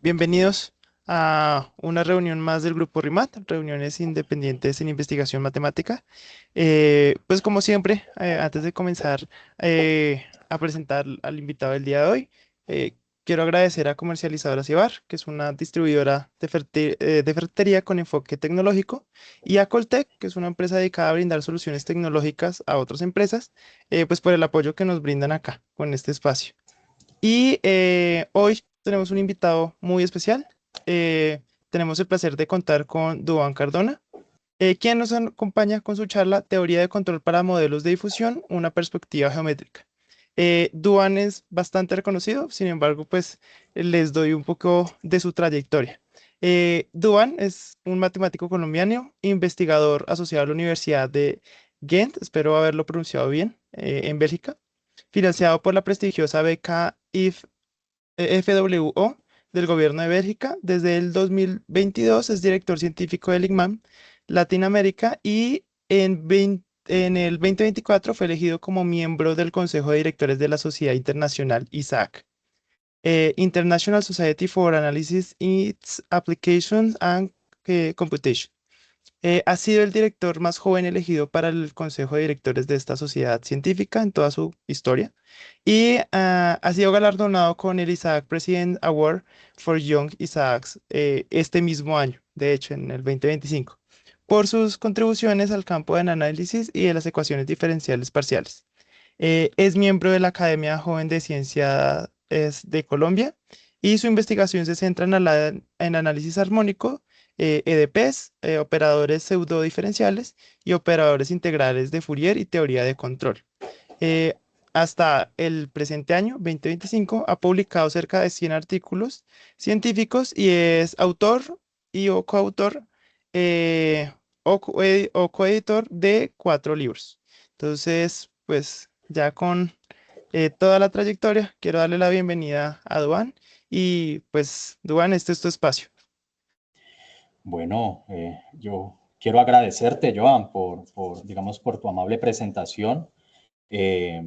Bienvenidos a una reunión más del Grupo RIMAT, Reuniones Independientes en Investigación Matemática. Pues como siempre, antes de comenzar a presentar al invitado del día de hoy, quiero agradecer a Comercializadora Cibar, que es una distribuidora de ferretería con enfoque tecnológico, y a Coltec, que es una empresa dedicada a brindar soluciones tecnológicas a otras empresas, pues por el apoyo que nos brindan acá con este espacio. Y hoy tenemos un invitado muy especial. Tenemos el placer de contar con Duván Cardona, quien nos acompaña con su charla Teoría de control para modelos de difusión, una perspectiva geométrica. Duván es bastante reconocido, sin embargo, pues les doy un poco de su trayectoria. Duván es un matemático colombiano, investigador asociado a la Universidad de Ghent, espero haberlo pronunciado bien, en Bélgica, financiado por la prestigiosa beca FWO del Gobierno de Bélgica. Desde el 2022 es director científico del ICMAM Latinoamérica y en el 2024 fue elegido como miembro del Consejo de Directores de la Sociedad Internacional ISAC, International Society for Analysis, Its Applications and Computation. Ha sido el director más joven elegido para el Consejo de Directores de esta sociedad científica en toda su historia y ha sido galardonado con el Isaac President Award for Young Isaacs este mismo año, de hecho, en el 2025, por sus contribuciones al campo del análisis y de las ecuaciones diferenciales parciales. Es miembro de la Academia Joven de Ciencias de Colombia y su investigación se centra en análisis armónico, EDPs, operadores pseudodiferenciales y operadores integrales de Fourier y teoría de control. Eh, Hasta el presente año, 2025, ha publicado cerca de 100 artículos científicos y es autor y o coautor o coeditor de 4 libros. Entonces, pues ya con toda la trayectoria, quiero darle la bienvenida a Duan y pues Duan, este es tu espacio. Bueno, yo quiero agradecerte, Joan, digamos, por tu amable presentación. Eh,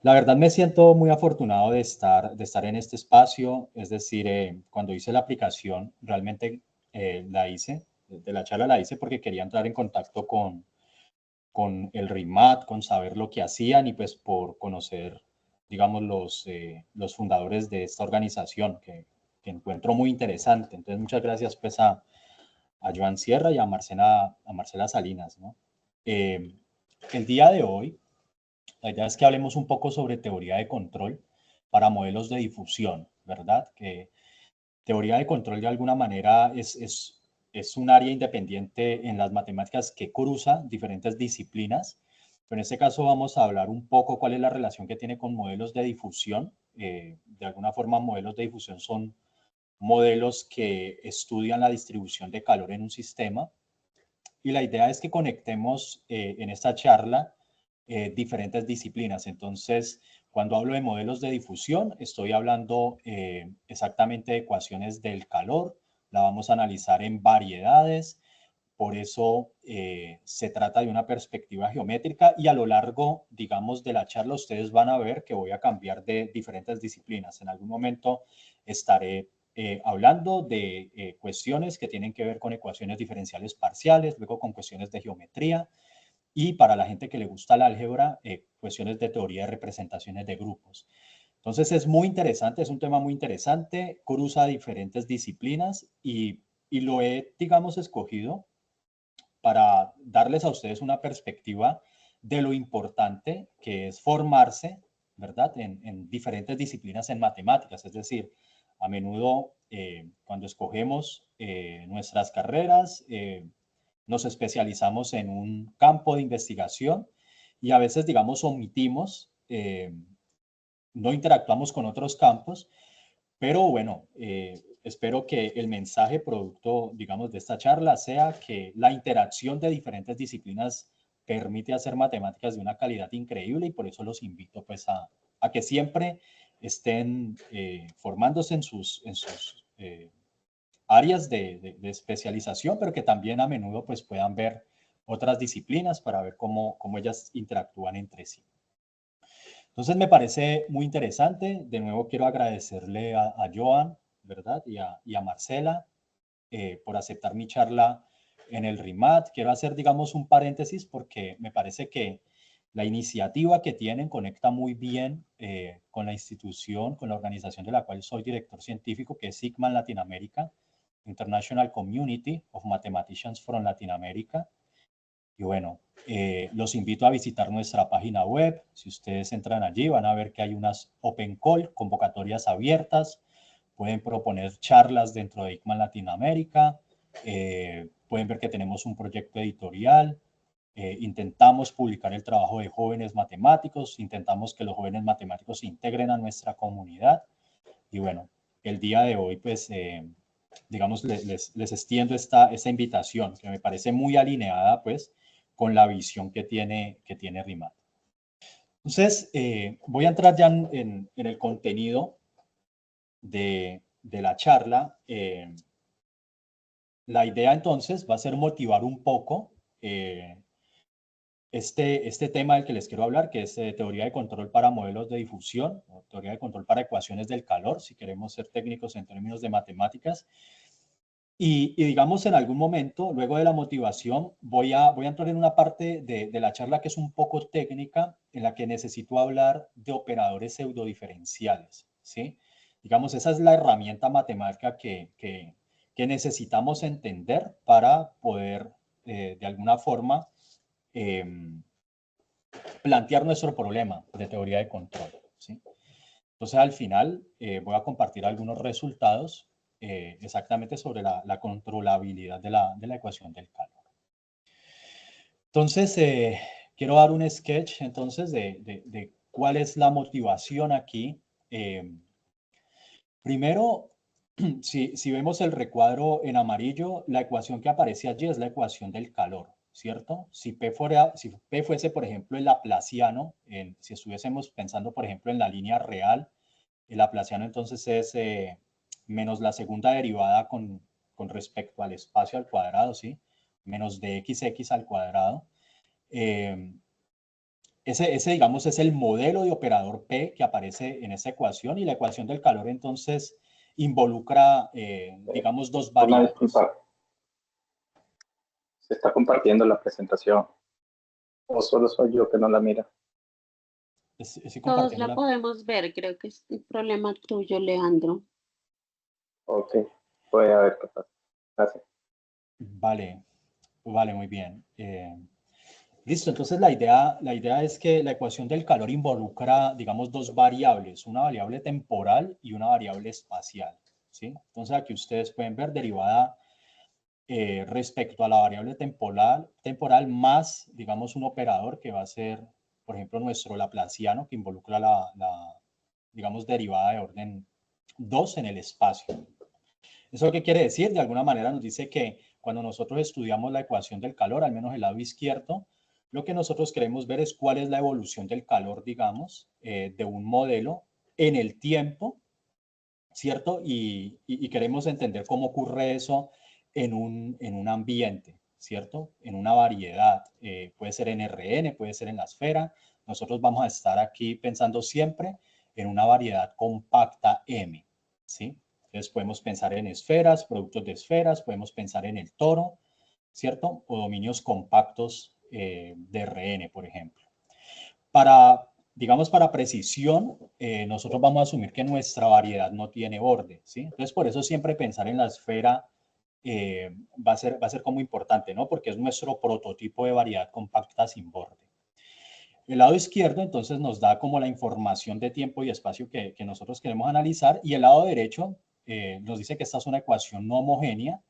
la verdad me siento muy afortunado de estar en este espacio. Es decir, cuando hice la aplicación, realmente la hice, de la charla la hice porque quería entrar en contacto con el RIMAT, con saber lo que hacían y pues por conocer, digamos, los fundadores de esta organización que encuentro muy interesante. Entonces, muchas gracias pues a Joan Sierra y a Marcela Salinas, ¿no? Eh, el día de hoy, la idea es que hablemos un poco sobre teoría de control para modelos de difusión, ¿verdad? Que teoría de control de alguna manera es un área independiente en las matemáticas que cruza diferentes disciplinas, pero en este caso vamos a hablar un poco cuál es la relación que tiene con modelos de difusión. De alguna forma, modelos de difusión son modelos que estudian la distribución de calor en un sistema y la idea es que conectemos en esta charla diferentes disciplinas. Entonces, cuando hablo de modelos de difusión, estoy hablando exactamente de ecuaciones del calor, la vamos a analizar en variedades, por eso se trata de una perspectiva geométrica y a lo largo, digamos, de la charla ustedes van a ver que voy a cambiar de diferentes disciplinas. En algún momento estaré hablando de cuestiones que tienen que ver con ecuaciones diferenciales parciales, luego con cuestiones de geometría y para la gente que le gusta la álgebra, cuestiones de teoría de representaciones de grupos. Entonces es muy interesante, es un tema muy interesante, cruza diferentes disciplinas y lo he, digamos, escogido para darles a ustedes una perspectiva de lo importante que es formarse, ¿verdad? En diferentes disciplinas en matemáticas. Es decir, a menudo cuando escogemos nuestras carreras, nos especializamos en un campo de investigación y a veces, digamos, omitimos, no interactuamos con otros campos, pero bueno, espero que el mensaje producto, digamos, de esta charla sea que la interacción de diferentes disciplinas permite hacer matemáticas de una calidad increíble y por eso los invito pues a que siempre estén formándose en sus áreas de especialización, pero que también a menudo pues puedan ver otras disciplinas para ver cómo ellas interactúan entre sí. Entonces me parece muy interesante. De nuevo quiero agradecerle a Joan, ¿verdad? Y a Marcela por aceptar mi charla en el RIMAT. Quiero hacer, digamos, un paréntesis porque me parece que la iniciativa que tienen conecta muy bien con la institución, con la organización de la cual soy director científico, que es SIGMA Latinoamérica, International Community of Mathematicians from Latin America. Y bueno, los invito a visitar nuestra página web. Si ustedes entran allí, van a ver que hay unas open call, convocatorias abiertas. Pueden proponer charlas dentro de ICMA Latinoamérica. Pueden ver que tenemos un proyecto editorial. Intentamos publicar el trabajo de jóvenes matemáticos. Intentamos que los jóvenes matemáticos se integren a nuestra comunidad. Y bueno, el día de hoy, pues, digamos, les extiendo esta invitación que me parece muy alineada, pues, con la visión que tiene RIMAT. Entonces, voy a entrar ya en el contenido de la charla. La idea entonces va a ser motivar un poco este tema del que les quiero hablar, que es teoría de control para modelos de difusión, o teoría de control para ecuaciones del calor, si queremos ser técnicos en términos de matemáticas. Y digamos, en algún momento, luego de la motivación, voy a entrar en una parte de la charla que es un poco técnica, en la que necesito hablar de operadores pseudodiferenciales, ¿sí? Digamos, esa es la herramienta matemática que necesitamos entender para poder, de alguna forma, plantear nuestro problema de teoría de control, ¿sí? Entonces, al final, voy a compartir algunos resultados exactamente sobre la controlabilidad de la ecuación del calor. Entonces, quiero dar un sketch entonces de cuál es la motivación aquí. Primero, si vemos el recuadro en amarillo, la ecuación que aparece allí es la ecuación del calor, ¿cierto? Si P fuese, por ejemplo, el laplaciano, si estuviésemos pensando, por ejemplo, en la línea real, el laplaciano entonces es menos la segunda derivada con respecto al espacio al cuadrado, ¿sí? Menos dxx al cuadrado. Ese, digamos, es el modelo de operador P que aparece en esa ecuación, y la ecuación del calor entonces involucra, digamos, dos Una variables. disculpa, se está compartiendo la presentación. ¿O solo soy yo que no la mira? Estoy Todos compartiendo la podemos ver, creo que es un problema tuyo, Leandro. Ok, voy a ver qué pasa. Gracias. Vale, vale, muy bien. Listo, entonces la idea es que la ecuación del calor involucra, digamos, dos variables, una variable temporal y una variable espacial, ¿sí? Entonces aquí ustedes pueden ver derivada respecto a la variable temporal más, digamos, un operador que va a ser, por ejemplo, nuestro laplaciano, que involucra digamos, derivada de orden 2 en el espacio. ¿Eso qué quiere decir? De alguna manera nos dice que cuando nosotros estudiamos la ecuación del calor, al menos el lado izquierdo, lo que nosotros queremos ver es cuál es la evolución del calor, digamos, de un modelo en el tiempo, ¿cierto? Y queremos entender cómo ocurre eso en un ambiente, ¿cierto? En una variedad. Puede ser en RN, puede ser en la esfera. Nosotros vamos a estar aquí pensando siempre en una variedad compacta M, ¿sí? Entonces podemos pensar en esferas, productos de esferas, podemos pensar en el toro, ¿cierto? O dominios compactos de RN, por ejemplo. Digamos, para precisión, nosotros vamos a asumir que nuestra variedad no tiene borde, ¿sí? Entonces, por eso siempre pensar en la esfera va a ser como importante, ¿no? Porque es nuestro prototipo de variedad compacta sin borde. El lado izquierdo, entonces, nos da como la información de tiempo y espacio que nosotros queremos analizar, y el lado derecho nos dice que esta es una ecuación no homogénea.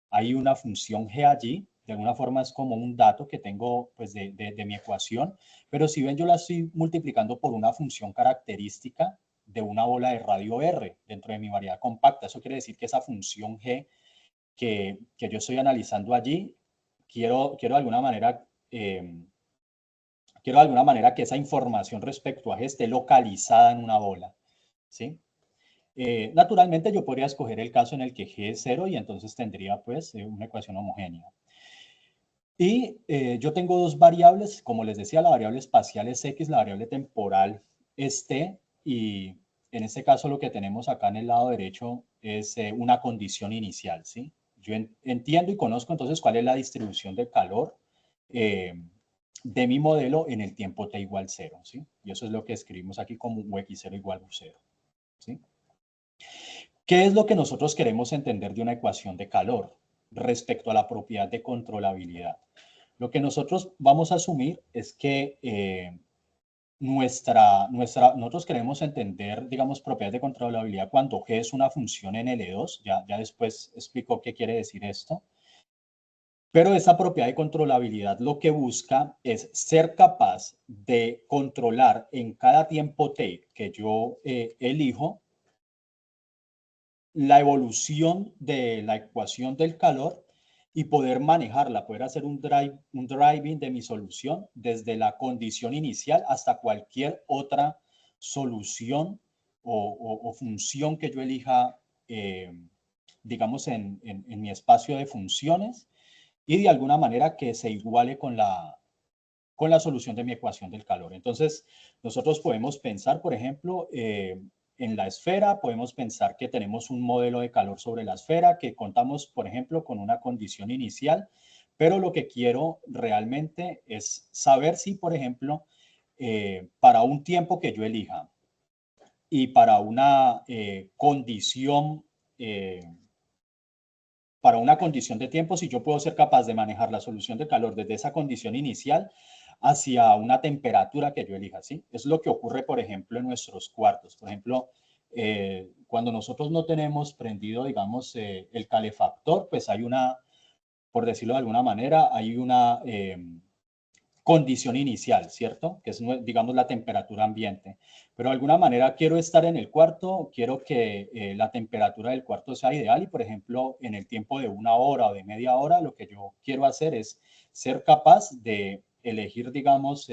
Hay una función g allí, de alguna forma es como un dato que tengo pues de mi ecuación, pero si ven yo la estoy multiplicando por una función característica de una bola de radio R dentro de mi variedad compacta. Eso quiere decir que esa función g que yo estoy analizando allí, quiero de alguna manera que esa información respecto a g esté localizada en una bola, ¿sí? Naturalmente yo podría escoger el caso en el que g es 0 y entonces tendría pues una ecuación homogénea. Y yo tengo dos variables, como les decía, la variable espacial es x, la variable temporal esté, y en este caso lo que tenemos acá en el lado derecho es una condición inicial, ¿sí? Yo entiendo y conozco entonces cuál es la distribución de calor de mi modelo en el tiempo t igual 0, ¿sí? Y eso es lo que escribimos aquí como UX0 igual U0, ¿sí? ¿Qué es lo que nosotros queremos entender de una ecuación de calor respecto a la propiedad de controlabilidad? Lo que nosotros vamos a asumir es que nosotros queremos entender, digamos, propiedad de controlabilidad cuando G es una función en L2, ya después explico qué quiere decir esto. Pero esta propiedad de controlabilidad lo que busca es ser capaz de controlar en cada tiempo t que yo elijo la evolución de la ecuación del calor y poder manejarla, poder hacer un driving de mi solución desde la condición inicial hasta cualquier otra solución o función que yo elija, digamos, en mi espacio de funciones, y de alguna manera que se iguale con la solución de mi ecuación del calor. Entonces, nosotros podemos pensar, por ejemplo, en la esfera, podemos pensar que tenemos un modelo de calor sobre la esfera, que contamos, por ejemplo, con una condición inicial, pero lo que quiero realmente es saber si, por ejemplo, para un tiempo que yo elija y para una condición de tiempo, si yo puedo ser capaz de manejar la solución de calor desde esa condición inicial hacia una temperatura que yo elija, ¿sí? Es lo que ocurre, por ejemplo, en nuestros cuartos. Por ejemplo, cuando nosotros no tenemos prendido, digamos, el calefactor, pues hay una, por decirlo de alguna manera, hay una condición inicial, ¿cierto? Que es, digamos, la temperatura ambiente. Pero de alguna manera quiero estar en el cuarto, quiero que la temperatura del cuarto sea ideal y, por ejemplo, en el tiempo de 1 hora o de media hora, lo que yo quiero hacer es ser capaz de elegir, digamos,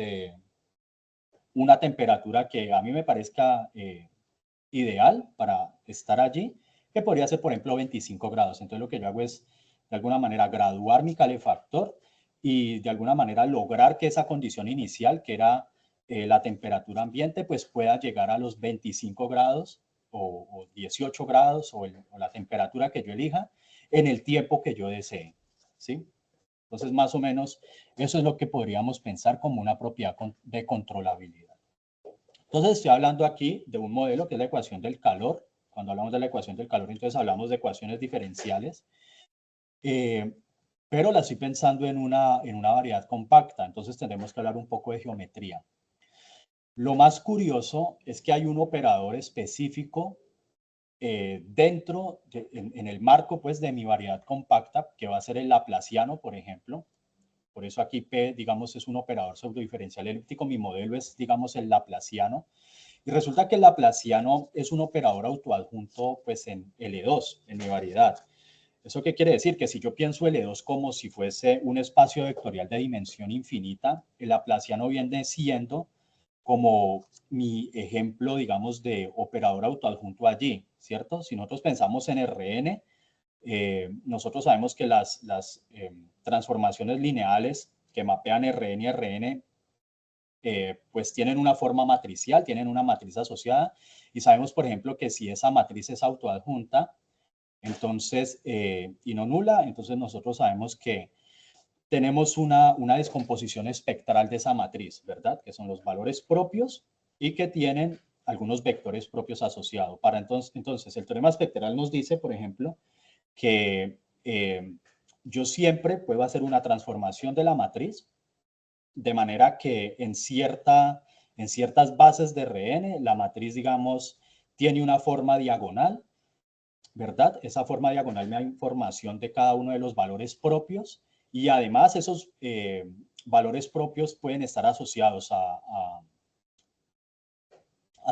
una temperatura que a mí me parezca ideal para estar allí, que podría ser, por ejemplo, 25 grados. Entonces, lo que yo hago es, de alguna manera, graduar mi calefactor y, de alguna manera, lograr que esa condición inicial, que era la temperatura ambiente, pues pueda llegar a los 25 grados o 18 grados o la temperatura que yo elija en el tiempo que yo desee, ¿sí? Entonces, más o menos, eso es lo que podríamos pensar como una propiedad de controlabilidad. Entonces estoy hablando aquí de un modelo que es la ecuación del calor. Cuando hablamos de la ecuación del calor, entonces hablamos de ecuaciones diferenciales, pero la estoy pensando en una variedad compacta, entonces tendremos que hablar un poco de geometría. Lo más curioso es que hay un operador específico en el marco pues, de mi variedad compacta, que va a ser el laplaciano, por ejemplo. Por eso aquí P, digamos, es un operador pseudodiferencial elíptico. Mi modelo es, digamos, el laplaciano. Y resulta que el laplaciano es un operador autoadjunto pues en L2, en mi variedad. ¿Eso qué quiere decir? Que si yo pienso L2 como si fuese un espacio vectorial de dimensión infinita, el laplaciano viene siendo como mi ejemplo, digamos, de operador autoadjunto allí, ¿cierto? Si nosotros pensamos en Rn, nosotros sabemos que las transformaciones lineales que mapean Rn y Rn pues tienen una forma matricial, tienen una matriz asociada, y sabemos, por ejemplo, que si esa matriz es autoadjunta, entonces, y no nula, entonces nosotros sabemos que tenemos una descomposición espectral de esa matriz, ¿verdad? Que son los valores propios y que tienen algunos vectores propios asociados. Entonces, el teorema espectral nos dice, por ejemplo, que yo siempre puedo hacer una transformación de la matriz de manera que en ciertas bases de Rn, la matriz, digamos, tiene una forma diagonal, ¿verdad? Esa forma diagonal me da información de cada uno de los valores propios y además esos valores propios pueden estar asociados a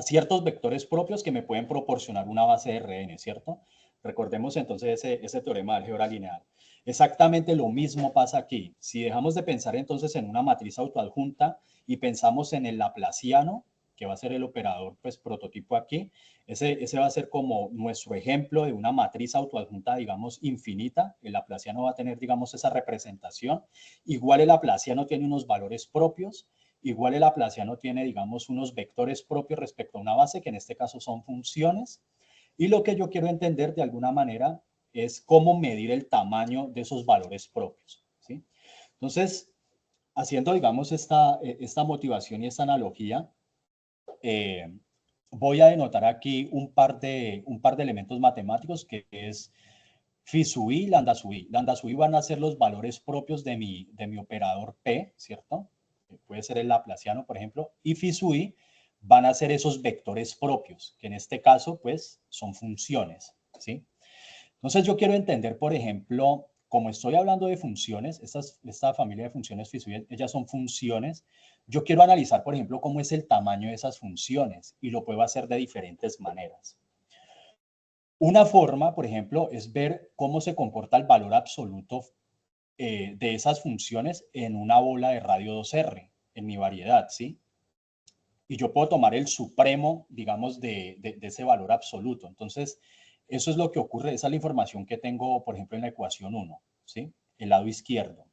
ciertos vectores propios que me pueden proporcionar una base de Rn, ¿cierto? Recordemos entonces ese teorema de álgebra lineal. Exactamente lo mismo pasa aquí. Si dejamos de pensar entonces en una matriz autoadjunta y pensamos en el laplaciano, que va a ser el operador pues prototipo aquí, ese va a ser como nuestro ejemplo de una matriz autoadjunta, digamos, infinita. El laplaciano va a tener, digamos, esa representación. Igual el laplaciano tiene unos valores propios igual el laplaciano tiene, digamos, unos vectores propios respecto a una base, que en este caso son funciones, y lo que yo quiero entender de alguna manera es cómo medir el tamaño de esos valores propios, ¿sí? Entonces, haciendo, digamos, esta motivación y esta analogía, voy a denotar aquí un par de elementos matemáticos que es phi sub i, lambda sub i. Lambda sub i van a ser los valores propios de mi operador P, ¿cierto? Puede ser el laplaciano, por ejemplo, y phi sub i van a ser esos vectores propios, que en este caso, pues, son funciones, ¿sí? Entonces yo quiero entender, por ejemplo, como estoy hablando de funciones, esta familia de funciones phi sub i, ellas son funciones, yo quiero analizar, por ejemplo, cómo es el tamaño de esas funciones y lo puedo hacer de diferentes maneras. Una forma, por ejemplo, es ver cómo se comporta el valor absoluto de esas funciones en una bola de radio 2R, en mi variedad, ¿sí? Y yo puedo tomar el supremo, digamos, de ese valor absoluto. Entonces, eso es lo que ocurre, esa es la información que tengo, por ejemplo, en la ecuación 1, ¿sí? El lado izquierdo.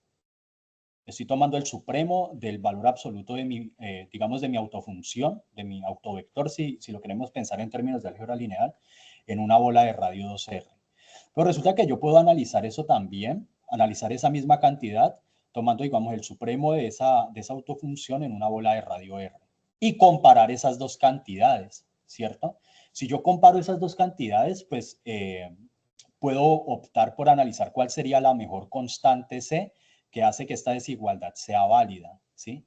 Estoy tomando el supremo del valor absoluto de mi, digamos, de mi autofunción, de mi autovector, si lo queremos pensar en términos de álgebra lineal, en una bola de radio 2R. Pero resulta que yo puedo analizar eso también, analizar esa misma cantidad, tomando, digamos, el supremo de esa autofunción en una bola de radio R. Y comparar esas dos cantidades, ¿cierto? Si yo comparo esas dos cantidades, pues puedo optar por analizar cuál sería la mejor constante C que hace que esta desigualdad sea válida, ¿sí?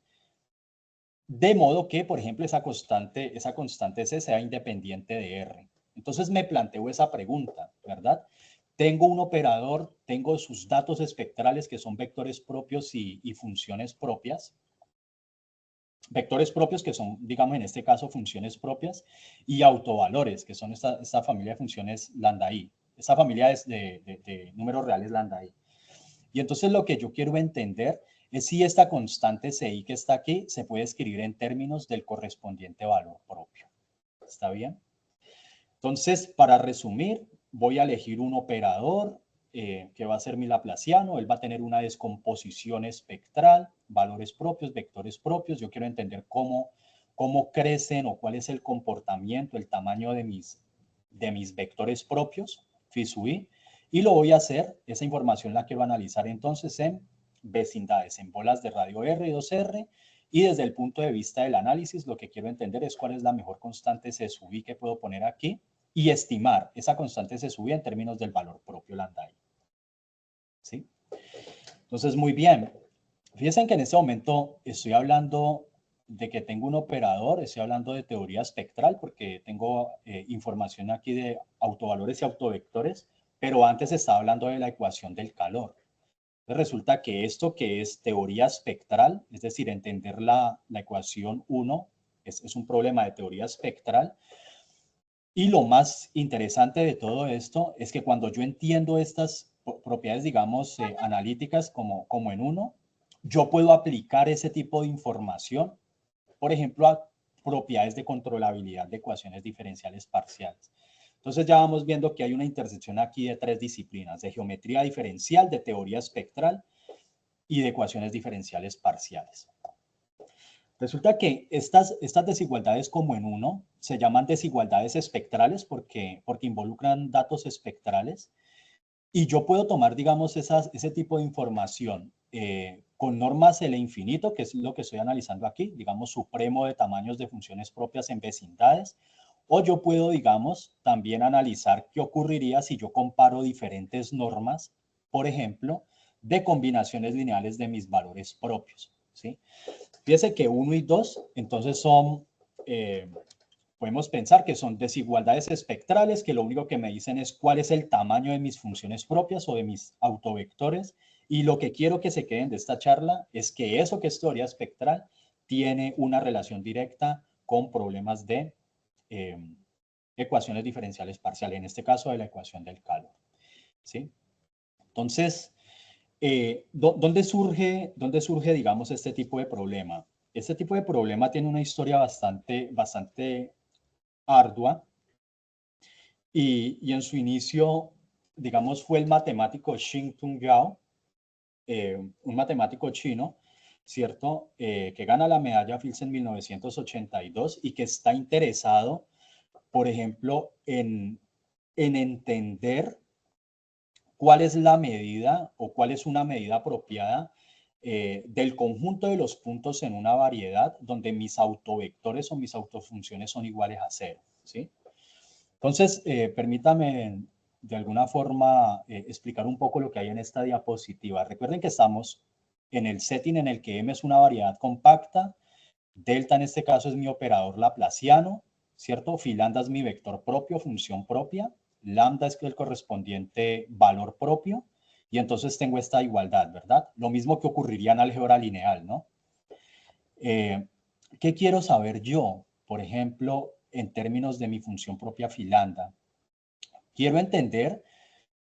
De modo que, por ejemplo, esa constante C sea independiente de R. Entonces me planteo esa pregunta, ¿verdad? Tengo un operador, tengo sus datos espectrales que son vectores propios y funciones propias. Vectores propios que son, digamos, en este caso, funciones propias y autovalores, que son esta familia de funciones lambda i. Esta familia es de números reales lambda i. Y entonces lo que yo quiero entender es si esta constante CI que está aquí se puede escribir en términos del correspondiente valor propio. ¿Está bien? Entonces, para resumir, voy a elegir un operador que va a ser mi laplaciano. Él va a tener una descomposición espectral, valores propios, vectores propios. Yo quiero entender cómo crecen o cuál es el comportamiento, el tamaño de mis vectores propios, phi sub i. Y lo voy a hacer, esa información la quiero analizar entonces en vecindades, en bolas de radio R y 2R. Y desde el punto de vista del análisis, lo que quiero entender es cuál es la mejor constante C sub i que puedo poner aquí y estimar esa constante C sub i en términos del valor propio lambda i. ¿Sí? Entonces, muy bien. Fíjense que en este momento estoy hablando de que tengo un operador, estoy hablando de teoría espectral porque tengo información aquí de autovalores y autovectores, pero antes estaba hablando de la ecuación del calor. Resulta que esto que es teoría espectral, es decir, entender la ecuación 1, es un problema de teoría espectral. Y lo más interesante de todo esto es que cuando yo entiendo estas propiedades, digamos, analíticas como en 1, yo puedo aplicar ese tipo de información, por ejemplo, a propiedades de controlabilidad de ecuaciones diferenciales parciales. Entonces ya vamos viendo que hay una intersección aquí de 3 disciplinas, de geometría diferencial, de teoría espectral y de ecuaciones diferenciales parciales. Resulta que estas desigualdades como en 1 se llaman desigualdades espectrales porque involucran datos espectrales y yo puedo tomar, digamos, ese tipo de información con normas L infinito, que es lo que estoy analizando aquí, digamos, supremo de tamaños de funciones propias en vecindades, o yo puedo, digamos, también analizar qué ocurriría si yo comparo diferentes normas, por ejemplo, de combinaciones lineales de mis valores propios, ¿sí? Fíjese que 1 y 2, entonces son, podemos pensar que son desigualdades espectrales, que lo único que me dicen es cuál es el tamaño de mis funciones propias o de mis autovectores. Y lo que quiero que se queden de esta charla es que eso que es teoría espectral tiene una relación directa con problemas de ecuaciones diferenciales parciales, en este caso de la ecuación del calor, ¿sí? Entonces, ¿dónde surge, digamos, este tipo de problema? Este tipo de problema tiene una historia bastante ardua y en su inicio, digamos, fue el matemático Xing Tong Yao, un matemático chino, ¿cierto? Que gana la medalla Fields en 1982 y que está interesado, por ejemplo, en entender cuál es la medida o cuál es una medida apropiada del conjunto de los puntos en una variedad donde mis autovectores o mis autofunciones son iguales a cero, ¿sí? Entonces, permítame de alguna forma explicar un poco lo que hay en esta diapositiva. Recuerden que estamos en el setting en el que M es una variedad compacta, delta en este caso es mi operador laplaciano, ¿cierto? Phi lambda es mi vector propio, función propia, lambda es el correspondiente valor propio, y entonces tengo esta igualdad, ¿verdad? Lo mismo que ocurriría en álgebra lineal, ¿no? ¿Qué quiero saber yo? Por ejemplo, en términos de mi función propia phi lambda. Quiero entender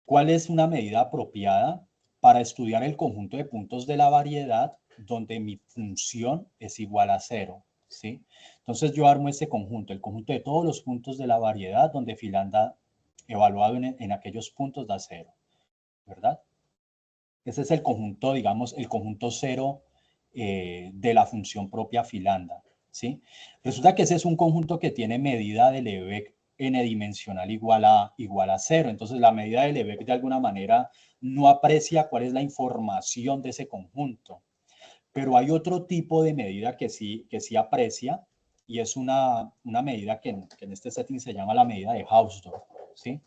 cuál es una medida apropiada para estudiar el conjunto de puntos de la variedad donde mi función es igual a cero, ¿sí? Entonces yo armo este conjunto, el conjunto de todos los puntos de la variedad donde phi lambda evaluado en aquellos puntos da cero, ¿verdad? Ese es el conjunto, digamos, el conjunto cero de la función propia phi lambda, ¿sí? Resulta que ese es un conjunto que tiene medida de Lebesgue n-dimensional igual a cero. Entonces, la medida de Lebesgue de alguna manera no aprecia cuál es la información de ese conjunto. Pero hay otro tipo de medida que sí aprecia, y es una medida que en este setting se llama la medida de Hausdorff, ¿sí?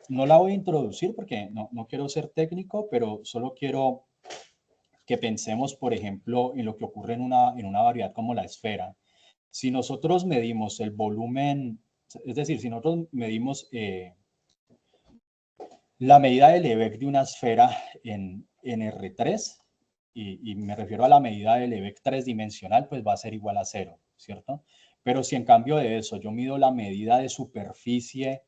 No la voy a introducir porque no quiero ser técnico, pero solo quiero que pensemos, por ejemplo, en lo que ocurre en una variedad como la esfera. Si nosotros medimos el volumen, es decir, si nosotros medimos la medida de Lebesgue de una esfera en R3, y me refiero a la medida de Lebesgue 3-dimensional, pues va a ser igual a 0, ¿cierto? Pero si en cambio de eso yo mido la medida de superficie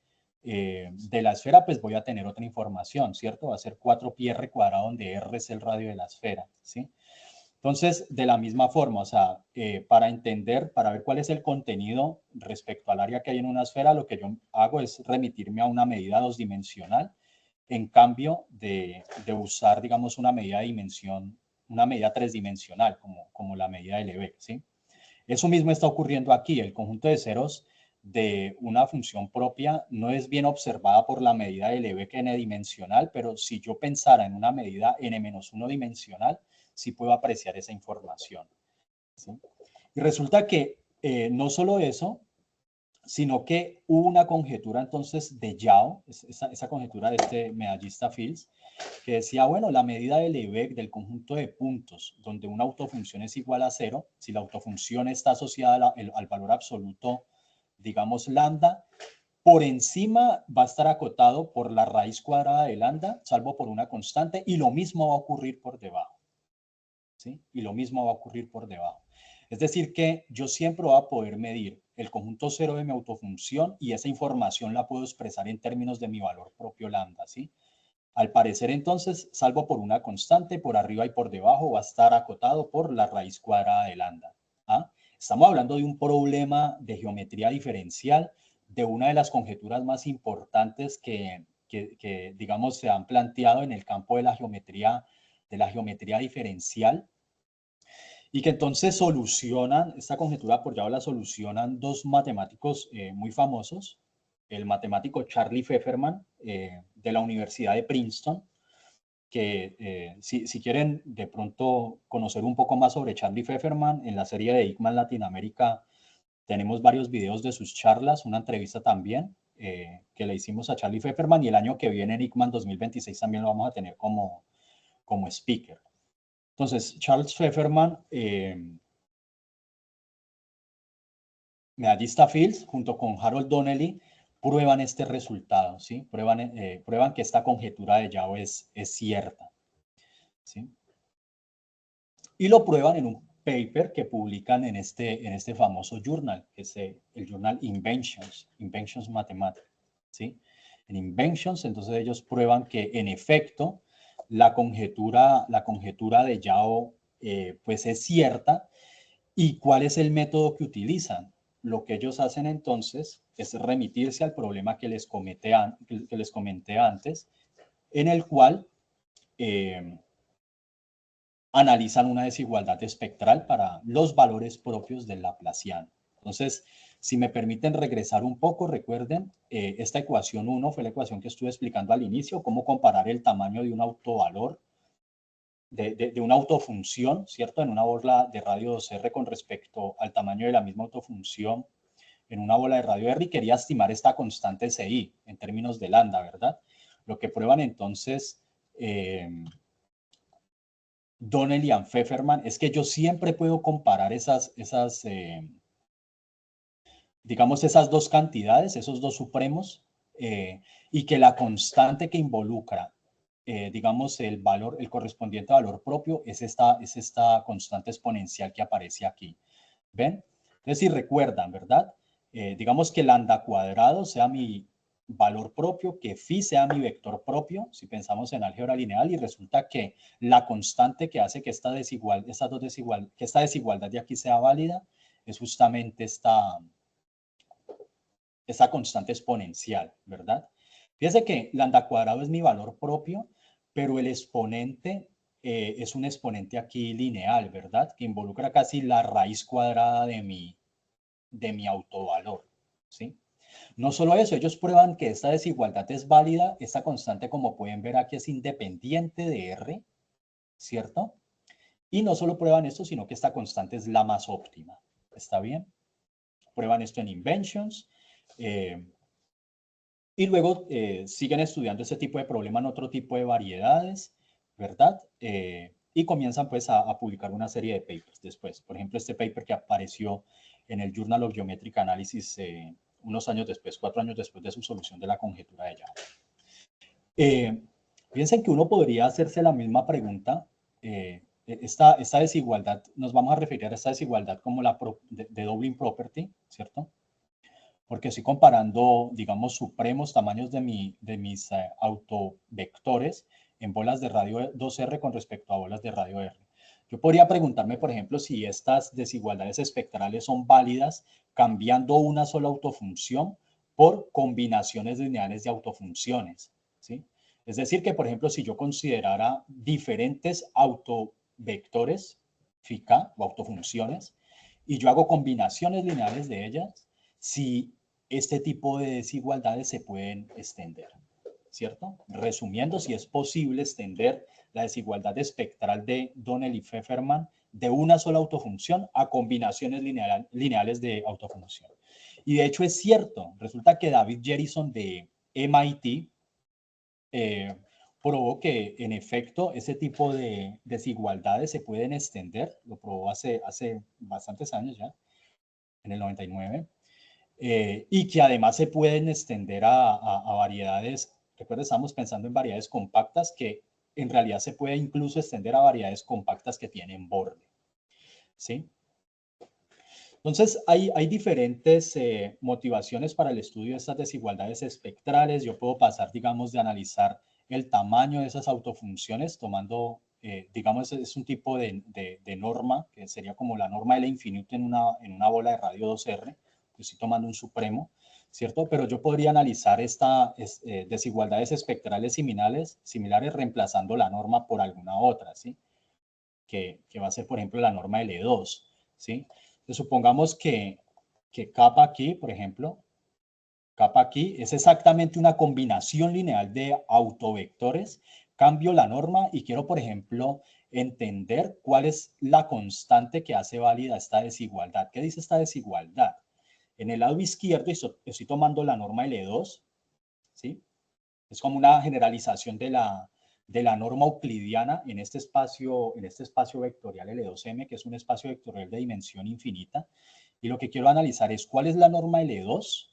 de la esfera, pues voy a tener otra información, ¿cierto? Va a ser 4πr², donde R es el radio de la esfera, ¿sí? Entonces, de la misma forma, o sea, para entender, para ver cuál es el contenido respecto al área que hay en una esfera, lo que yo hago es remitirme a una medida 2-dimensional, en cambio de usar, digamos, una medida de dimensión, una medida 3-dimensional, como la medida de Lebesgue, ¿sí? Eso mismo está ocurriendo aquí. El conjunto de ceros de una función propia no es bien observada por la medida de Lebesgue n-dimensional, pero si yo pensara en una medida n-1 dimensional, sí puedo apreciar esa información, ¿sí? Y resulta que no solo eso, sino que hubo una conjetura entonces de Yao, esa conjetura de este medallista Fields, que decía, bueno, la medida de Lebesgue del conjunto de puntos donde una autofunción es igual a 0, si la autofunción está asociada al valor absoluto, digamos lambda, por encima va a estar acotado por la raíz cuadrada de lambda, salvo por una constante, y lo mismo va a ocurrir por debajo, ¿sí? Y lo mismo va a ocurrir por debajo. Es decir, que yo siempre voy a poder medir el conjunto cero de mi autofunción y esa información la puedo expresar en términos de mi valor propio lambda, ¿sí? Al parecer, entonces, salvo por una constante, por arriba y por debajo va a estar acotado por la raíz cuadrada de lambda. ¿Ah? Estamos hablando de un problema de geometría diferencial, de una de las conjeturas más importantes que digamos, se han planteado en el campo de la geometría diferencial, y que entonces solucionan, esta conjetura por Yao la solucionan dos matemáticos muy famosos, el matemático Charlie Pfefferman de la Universidad de Princeton, que si quieren de pronto conocer un poco más sobre Charlie Pfefferman, en la serie de ICMAN Latinoamérica tenemos varios videos de sus charlas, una entrevista también que le hicimos a Charlie Pfefferman, y el año que viene en ICMAN 2026 también lo vamos a tener como speaker. Entonces, Charles Pfefferman, medallista Fields, junto con Harold Donnelly, prueban este resultado, ¿sí? Prueban que esta conjetura de Yao es cierta, ¿sí? Y lo prueban en un paper que publican en este famoso journal, que es el journal Inventions Mathematics, ¿sí? En Inventions, entonces ellos prueban que en efecto la conjetura de Yao pues es cierta. ¿Y cuál es el método que utilizan? Lo que ellos hacen entonces es remitirse al problema que les comenté antes, en el cual analizan una desigualdad espectral para los valores propios del laplaciano. Entonces, si me permiten regresar un poco, recuerden, esta ecuación 1 fue la ecuación que estuve explicando al inicio, cómo comparar el tamaño de un autovalor, de una autofunción, ¿cierto? En una bola de radio 2R con respecto al tamaño de la misma autofunción en una bola de radio R, y quería estimar esta constante CI en términos de lambda, ¿verdad? Lo que prueban entonces Donnell y Pfefferman es que yo siempre puedo comparar digamos, esas dos cantidades, esos dos supremos, y que la constante que involucra, digamos, el valor, el correspondiente valor propio es esta constante exponencial que aparece aquí. ¿Ven? Entonces, si recuerdan, ¿verdad? Digamos que lambda cuadrado sea mi valor propio, que phi sea mi vector propio, si pensamos en álgebra lineal, y resulta que la constante que hace que esta desigualdad de aquí sea válida es justamente esta constante exponencial, ¿verdad? Fíjense que lambda cuadrado es mi valor propio, pero el exponente es un exponente aquí lineal, ¿verdad? Que involucra casi la raíz cuadrada de mi autovalor, ¿sí? No solo eso, ellos prueban que esta desigualdad es válida, esta constante, como pueden ver aquí, es independiente de R, ¿cierto? Y no solo prueban esto, sino que esta constante es la más óptima, ¿está bien? Prueban esto en Inventions, y luego siguen estudiando ese tipo de problema en otro tipo de variedades, ¿verdad? Y comienzan pues a publicar una serie de papers después. Por ejemplo, este paper que apareció en el Journal of Geometric Analysis unos años después, 4 años después de su solución de la conjetura de Young. Piensen que uno podría hacerse la misma pregunta. Esta desigualdad, nos vamos a referir a esta desigualdad como la de Dublin Property, ¿cierto? Porque estoy comparando, digamos, supremos tamaños de mis autovectores en bolas de radio 2R con respecto a bolas de radio R. Yo podría preguntarme, por ejemplo, si estas desigualdades espectrales son válidas cambiando una sola autofunción por combinaciones lineales de autofunciones, ¿sí? Es decir, que, por ejemplo, si yo considerara diferentes autovectores, FIK, o autofunciones, y yo hago combinaciones lineales de ellas, si este tipo de desigualdades se pueden extender, ¿cierto? Resumiendo, si es posible extender la desigualdad espectral de Donnell y Pfefferman de una sola autofunción a combinaciones lineales de autofunción. Y de hecho es cierto, resulta que David Jerison de MIT probó que en efecto ese tipo de desigualdades se pueden extender, lo probó hace bastantes años ya, en el 99, y que además se pueden extender a variedades. Recuerda, estamos pensando en variedades compactas, que en realidad se puede incluso extender a variedades compactas que tienen borde, ¿sí? Entonces, hay diferentes motivaciones para el estudio de estas desigualdades espectrales. Yo puedo pasar, digamos, de analizar el tamaño de esas autofunciones tomando, digamos, es un tipo de norma, que sería como la norma L infinito en una bola de radio 2R. Estoy tomando un supremo, ¿cierto? Pero yo podría analizar estas desigualdades espectrales similares reemplazando la norma por alguna otra, ¿sí? Que va a ser, por ejemplo, la norma L2, ¿sí? Entonces, supongamos que capa aquí, por ejemplo, capa aquí es exactamente una combinación lineal de autovectores. Cambio la norma y quiero, por ejemplo, entender cuál es la constante que hace válida esta desigualdad. ¿Qué dice esta desigualdad? En el lado izquierdo estoy tomando la norma L2, ¿sí? Es como una generalización de la norma euclidiana en este espacio vectorial L2M, que es un espacio vectorial de dimensión infinita. Y lo que quiero analizar es cuál es la norma L2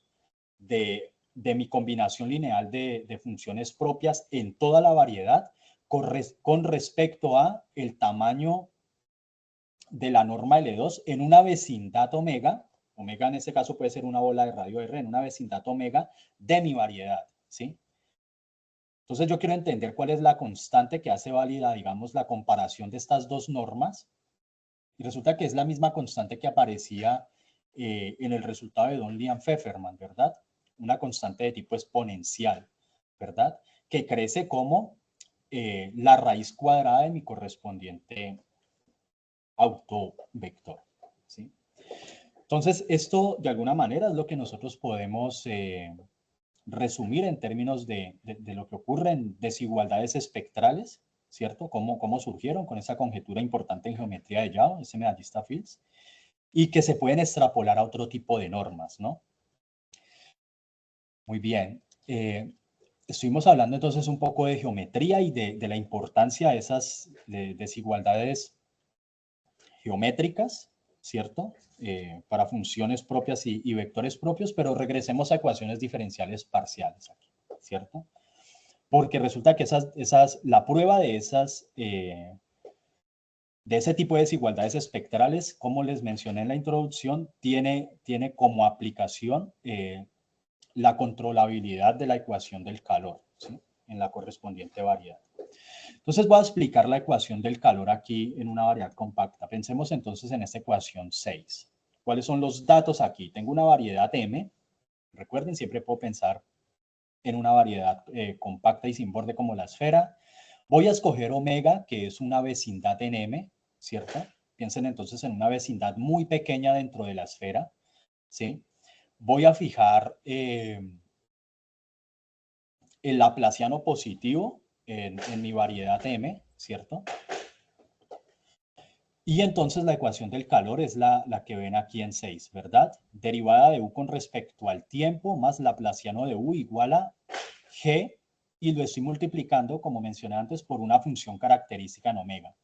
de mi combinación lineal de funciones propias en toda la variedad con respecto a el tamaño de la norma L2 en una vecindad omega. Omega en este caso puede ser una bola de radio R, en una vecindad omega de mi variedad, ¿sí? Entonces yo quiero entender cuál es la constante que hace válida, digamos, la comparación de estas dos normas. Y resulta que es la misma constante que aparecía en el resultado de Donnell y Pfefferman, ¿verdad? Una constante de tipo exponencial, ¿verdad? Que crece como la raíz cuadrada de mi correspondiente autovector, ¿sí? Entonces, esto de alguna manera es lo que nosotros podemos resumir en términos de lo que ocurre en desigualdades espectrales, ¿cierto? Cómo surgieron con esa conjetura importante en geometría de Yao, ese medallista Fields, y que se pueden extrapolar a otro tipo de normas, ¿no? Muy bien. Estuvimos hablando entonces un poco de geometría y de la importancia de esas desigualdades geométricas, ¿cierto? Para funciones propias y vectores propios, pero regresemos a ecuaciones diferenciales parciales aquí, ¿cierto? Porque resulta que la prueba de ese tipo de desigualdades espectrales, como les mencioné en la introducción, tiene como aplicación la controlabilidad de la ecuación del calor, ¿sí? En la correspondiente variedad. Entonces voy a explicar la ecuación del calor aquí en una variedad compacta. Pensemos entonces en esta ecuación 6. ¿Cuáles son los datos aquí? Tengo una variedad M. Recuerden, siempre puedo pensar en una variedad compacta y sin borde como la esfera. Voy a escoger omega, que es una vecindad en M, ¿cierto? Piensen entonces en una vecindad muy pequeña dentro de la esfera, ¿sí? Voy a fijar el laplaciano positivo en mi variedad M, ¿cierto? Y entonces la ecuación del calor es la que ven aquí en 6, ¿verdad? Derivada de U con respecto al tiempo más laplaciano de U igual a G, y lo estoy multiplicando, como mencioné antes, por una función característica en omega.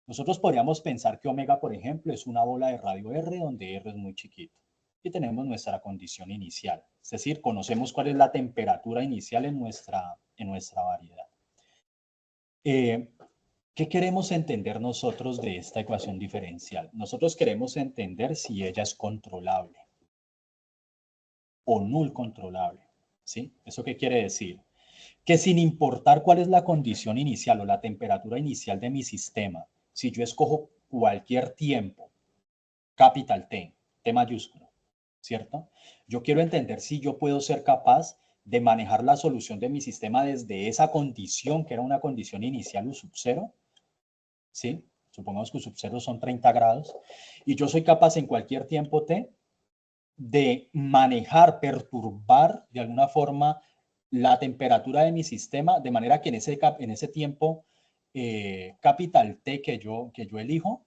Nosotros podríamos pensar que omega, por ejemplo, es una bola de radio R donde R es muy chiquito. Y tenemos nuestra condición inicial. Es decir, conocemos cuál es la temperatura inicial en nuestra variedad. ¿Qué queremos entender nosotros de esta ecuación diferencial? Nosotros queremos entender si ella es controlable o null controlable, ¿sí? ¿Eso qué quiere decir? Que sin importar cuál es la condición inicial o la temperatura inicial de mi sistema, si yo escojo cualquier tiempo, capital T, T mayúsculo, ¿cierto? Yo quiero entender si yo puedo ser capaz de manejar la solución de mi sistema desde esa condición, que era una condición inicial U sub 0, ¿sí? Supongamos que U sub 0 son 30 grados, y yo soy capaz en cualquier tiempo T de manejar, perturbar de alguna forma la temperatura de mi sistema, de manera que en ese tiempo capital T que yo elijo,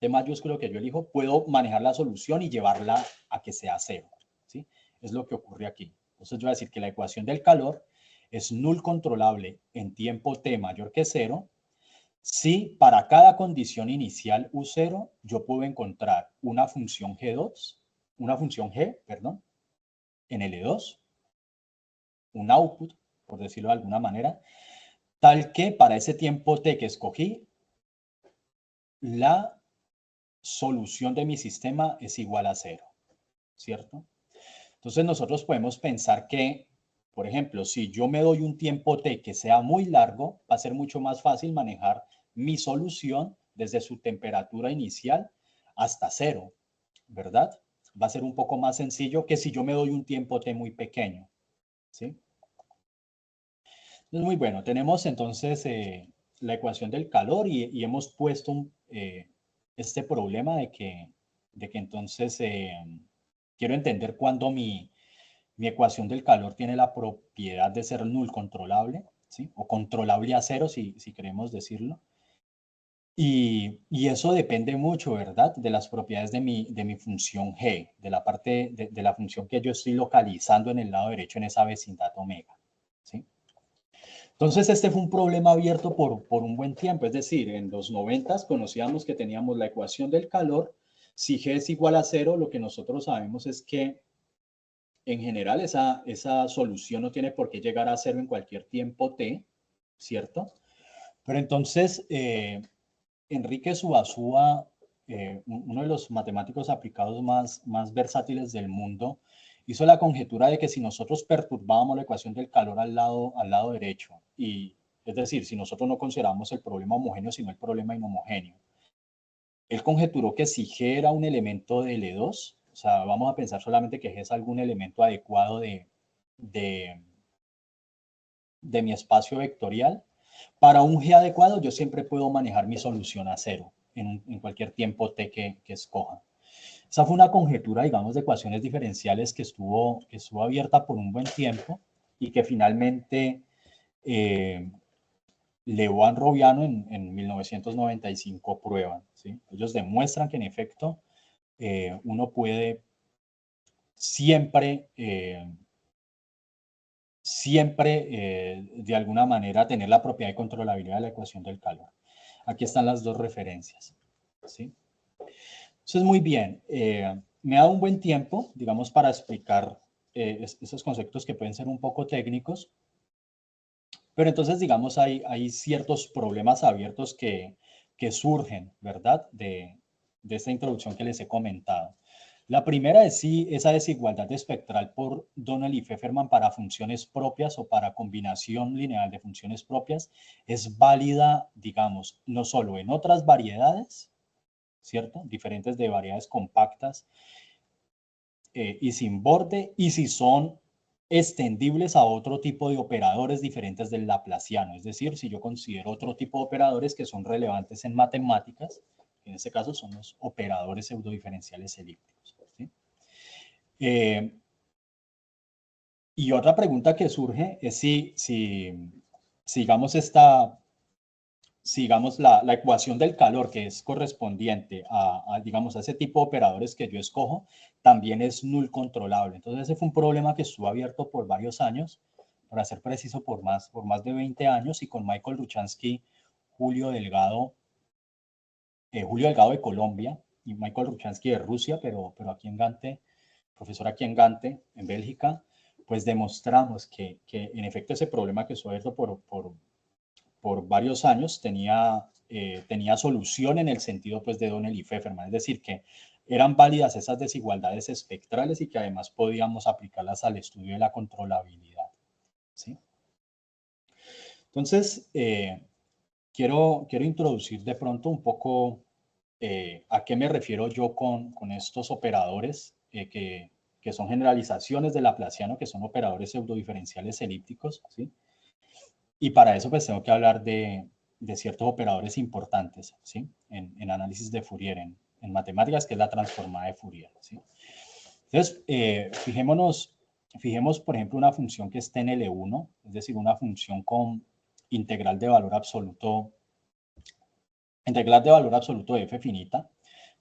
T mayúsculo que yo elijo, puedo manejar la solución y llevarla a que sea cero, ¿sí? Es lo que ocurre aquí. Entonces yo voy a decir que la ecuación del calor es null controlable en tiempo T mayor que cero, si para cada condición inicial U0 yo puedo encontrar una función G, perdón, en L2, un output, por decirlo de alguna manera, tal que para ese tiempo T que escogí, la solución de mi sistema es igual a 0, ¿cierto? Entonces nosotros podemos pensar que, por ejemplo, si yo me doy un tiempo T que sea muy largo, va a ser mucho más fácil manejar mi solución desde su temperatura inicial hasta 0, ¿verdad? Va a ser un poco más sencillo que si yo me doy un tiempo T muy pequeño, ¿sí? Muy bueno, tenemos entonces la ecuación del calor y hemos puesto este problema de que entonces quiero entender cuándo mi ecuación del calor tiene la propiedad de ser null controlable, ¿sí? O controlable a cero, si queremos decirlo. Y eso depende mucho, ¿verdad? De las propiedades de mi función G, de la parte de la función que yo estoy localizando en el lado derecho en esa vecindad omega, ¿sí? Entonces, este fue un problema abierto por un buen tiempo. Es decir, en los 90 conocíamos que teníamos la ecuación del calor. Si G es igual a cero, lo que nosotros sabemos es que en general esa solución no tiene por qué llegar a cero en cualquier tiempo t, ¿cierto? Pero entonces, Enrique Suazua, uno de los matemáticos aplicados más versátiles del mundo, hizo la conjetura de que si nosotros perturbábamos la ecuación del calor al lado derecho, y es decir, si nosotros no consideramos el problema homogéneo, sino el problema inhomogéneo, él conjeturó que si G era un elemento de L2, o sea, vamos a pensar solamente que G es algún elemento adecuado de mi espacio vectorial, para un G adecuado yo siempre puedo manejar mi solución a cero. en cualquier tiempo t que escoja. Esa fue una conjetura, digamos, de ecuaciones diferenciales que estuvo abierta por un buen tiempo y que finalmente Leboan Roviano en 1995 prueban, ¿sí? Ellos demuestran que en efecto uno puede siempre de alguna manera tener la propiedad de controlabilidad de la ecuación del calor. Aquí están las dos referencias, ¿sí? Entonces, muy bien, me ha dado un buen tiempo, digamos, para explicar esos conceptos que pueden ser un poco técnicos, pero entonces, digamos, hay ciertos problemas abiertos que surgen, ¿verdad?, de esta introducción que les he comentado. La primera es si esa desigualdad espectral por Donnell y Pfefferman para funciones propias o para combinación lineal de funciones propias es válida, digamos, no solo en otras variedades, ¿cierto?, diferentes de variedades compactas y sin borde, y si son extendibles a otro tipo de operadores diferentes del laplaciano. Es decir, si yo considero otro tipo de operadores que son relevantes en matemáticas, en este caso son los operadores pseudodiferenciales elípticos, ¿sí? Y otra pregunta que surge es si digamos, la ecuación del calor que es correspondiente digamos, a ese tipo de operadores que yo escojo, también es null controlable. Entonces ese fue un problema que estuvo abierto por varios años, para ser preciso, por más de 20 años, y con Michael Ruchansky, Julio Delgado de Colombia, y Michael Ruchansky de Rusia, pero aquí en Gante, profesor aquí en Gante, en Bélgica, pues demostramos que en efecto ese problema que estuvo abierto por varios años tenía solución en el sentido, pues, de Donnell y Pfefferman, es decir, que eran válidas esas desigualdades espectrales y que además podíamos aplicarlas al estudio de la controlabilidad, ¿sí? Entonces, quiero introducir de pronto un poco a qué me refiero yo con estos operadores que son generalizaciones del laplaciano, que son operadores pseudodiferenciales elípticos, ¿sí? Y para eso pues tengo que hablar de ciertos operadores importantes, ¿sí? En análisis de Fourier, en matemáticas, que es la transformada de Fourier, ¿sí? Entonces, fijemos, por ejemplo, una función que esté en L1, es decir, una función con integral de valor absoluto de f finita,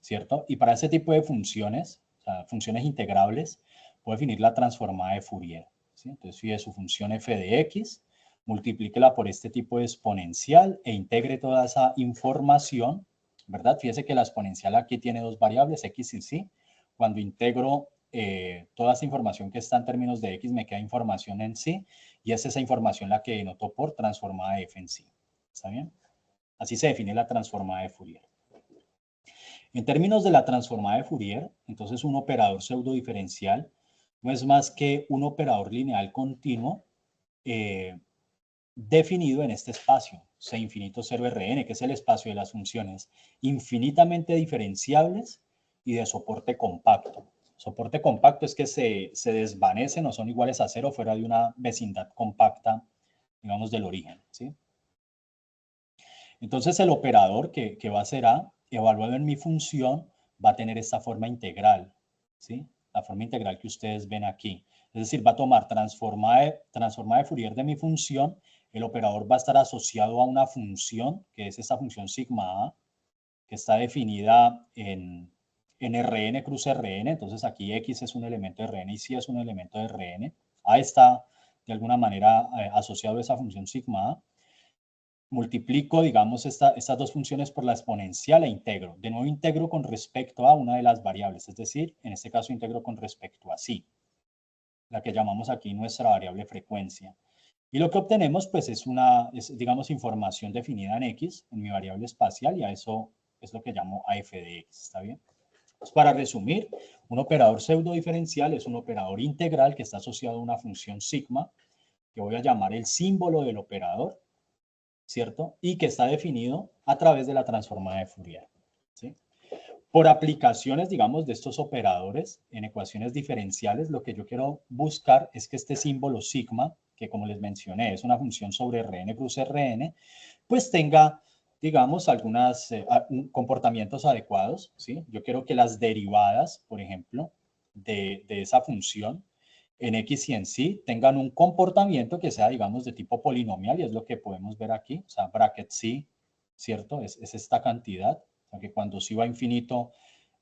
¿cierto? Y para ese tipo de funciones, o sea, funciones integrables, puedo definir la transformada de Fourier, ¿sí? Entonces, fíjese su función f de x, multiplíquela por este tipo de exponencial e integre toda esa información, ¿verdad? Fíjese que la exponencial aquí tiene dos variables, x y y. Cuando integro toda esa información que está en términos de x, me queda información en sí, y es esa información la que denoto por transformada de f en sí. ¿Está bien? Así se define la transformada de Fourier. En términos de la transformada de Fourier, entonces un operador pseudodiferencial no es más que un operador lineal continuo definido en este espacio, C infinito 0 Rn, que es el espacio de las funciones infinitamente diferenciables y de soporte compacto. Soporte compacto es que se desvanecen o son iguales a cero fuera de una vecindad compacta, digamos, del origen, ¿sí? Entonces el operador que va a ser A, evaluado en mi función, va a tener esta forma integral, ¿sí? La forma integral que ustedes ven aquí. Es decir, va a tomar transformada de Fourier de mi función, el operador va a estar asociado a una función, que es esta función sigma A, que está definida en Rn cruz Rn. Entonces aquí X es un elemento de Rn y Y es un elemento de Rn. A está de alguna manera asociado a esa función sigma A. Multiplico, digamos, estas dos funciones por la exponencial e integro. De nuevo integro con respecto a una de las variables, es decir, en este caso integro con respecto a psi, la que llamamos aquí nuestra variable frecuencia. Y lo que obtenemos, pues, es digamos, información definida en x, en mi variable espacial, y a eso es lo que llamo AF de x, ¿está bien? Pues para resumir, un operador pseudodiferencial es un operador integral que está asociado a una función sigma, que voy a llamar el símbolo del operador, ¿cierto? Y que está definido a través de la transformada de Fourier, ¿sí? Por aplicaciones, digamos, de estos operadores en ecuaciones diferenciales, lo que yo quiero buscar es que este símbolo sigma, que como les mencioné es una función sobre Rn cruz Rn, pues tenga digamos, algunos comportamientos adecuados, ¿sí? Yo quiero que las derivadas, por ejemplo, de esa función en X y en sí tengan un comportamiento que sea, digamos, de tipo polinomial, y es lo que podemos ver aquí, o sea, bracket C, ¿cierto? Es esta cantidad, o sea, que cuando C va a infinito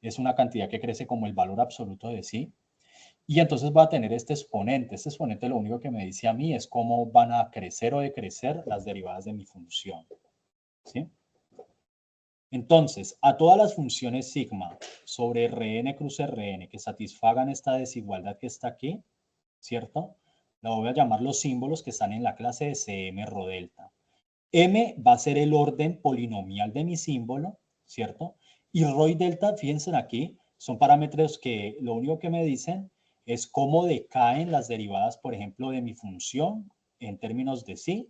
es una cantidad que crece como el valor absoluto de C. Y entonces va a tener este exponente. Este exponente lo único que me dice a mí es cómo van a crecer o decrecer las derivadas de mi función, ¿sí? Entonces, a todas las funciones sigma sobre Rn cruz Rn que satisfagan esta desigualdad que está aquí, ¿cierto? La voy a llamar los símbolos que están en la clase de Cm rho delta. M va a ser el orden polinomial de mi símbolo, ¿cierto? Y rho y delta, fíjense aquí, son parámetros que lo único que me dicen es cómo decaen las derivadas, por ejemplo, de mi función en términos de sí.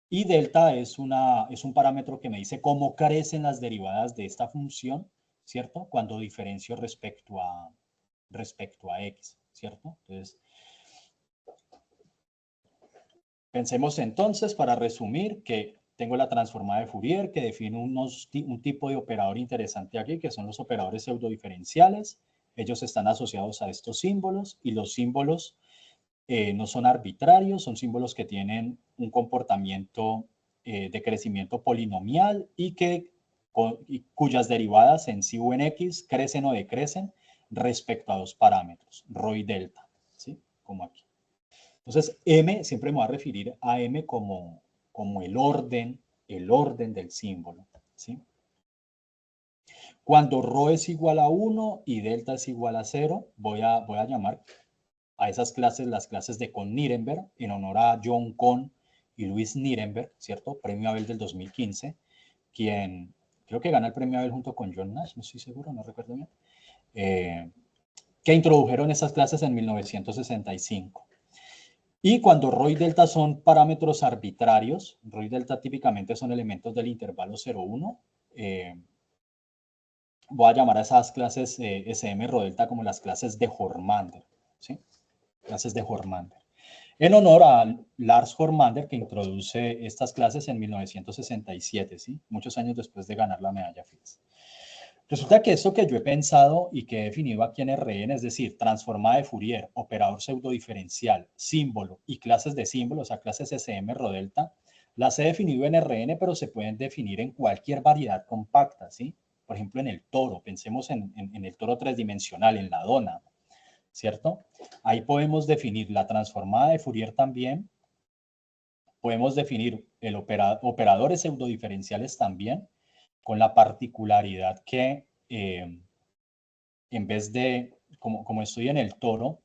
Y delta es un parámetro que me dice cómo crecen las derivadas de esta función, ¿cierto? Cuando diferencio respecto a x, ¿cierto? Entonces, pensemos entonces, para resumir, que tengo la transformada de Fourier que define un tipo de operador interesante aquí, que son los operadores pseudodiferenciales. Ellos están asociados a estos símbolos, y los símbolos no son arbitrarios, son símbolos que tienen un comportamiento de crecimiento polinomial y cuyas derivadas en sí o en x crecen o decrecen respecto a dos parámetros, rho y delta, ¿sí? Como aquí. Entonces, M, siempre me voy a referir a M como el orden del símbolo, ¿sí? Cuando rho es igual a 1 y delta es igual a 0, voy a llamar a esas clases las clases de Cohn-Nirenberg, en honor a John Cohn y Louis Nirenberg, ¿cierto? Premio Abel del 2015, quien creo que gana el premio Abel junto con John Nash, no estoy seguro, no recuerdo bien, que introdujeron esas clases en 1965. Y cuando rho y delta son parámetros arbitrarios, rho y delta típicamente son elementos del intervalo 0,1, voy a llamar a esas clases SM rho delta como las clases de Hormander, ¿sí? Clases de Hormander. En honor a Lars Hormander, que introduce estas clases en 1967, ¿sí? Muchos años después de ganar la medalla Fields. Resulta que esto que yo he pensado y que he definido aquí en Rn, es decir, transformada de Fourier, operador pseudodiferencial, símbolo y clases de símbolos, o sea, clases SM rho delta, las he definido en Rn, pero se pueden definir en cualquier variedad compacta, ¿sí? Por ejemplo, en el toro, pensemos en el toro tridimensional, en la dona, ¿cierto? Ahí podemos definir la transformada de Fourier también. Podemos definir operadores pseudodiferenciales también, con la particularidad que en vez de, como estoy en el toro,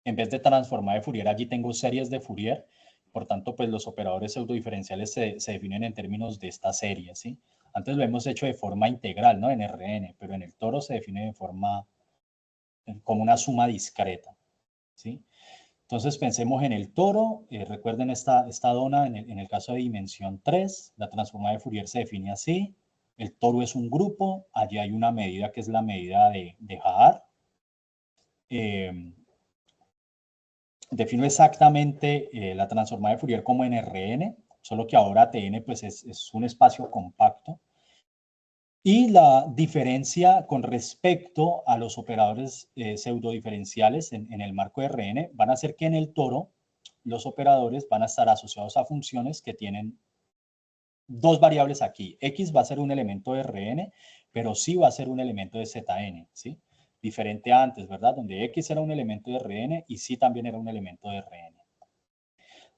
en vez de transformada de Fourier, allí tengo series de Fourier. Por tanto, pues los operadores pseudodiferenciales se definen en términos de esta serie, ¿sí? Antes lo hemos hecho de forma integral, ¿no? En Rn, pero en el toro se define de forma como una suma discreta, ¿sí? Entonces pensemos en el toro, recuerden esta dona en el caso de dimensión 3, la transformada de Fourier se define así, el toro es un grupo, allí hay una medida que es la medida de Haar. Defino exactamente la transformada de Fourier como en Rn, solo que ahora Tn pues es un espacio compacto. Y la diferencia con respecto a los operadores pseudodiferenciales en el marco de Rn van a ser que en el toro los operadores van a estar asociados a funciones que tienen dos variables aquí. X va a ser un elemento de Rn, pero sí va a ser un elemento de Zn, ¿sí? Diferente a antes, ¿verdad? Donde X era un elemento de Rn y sí también era un elemento de Rn.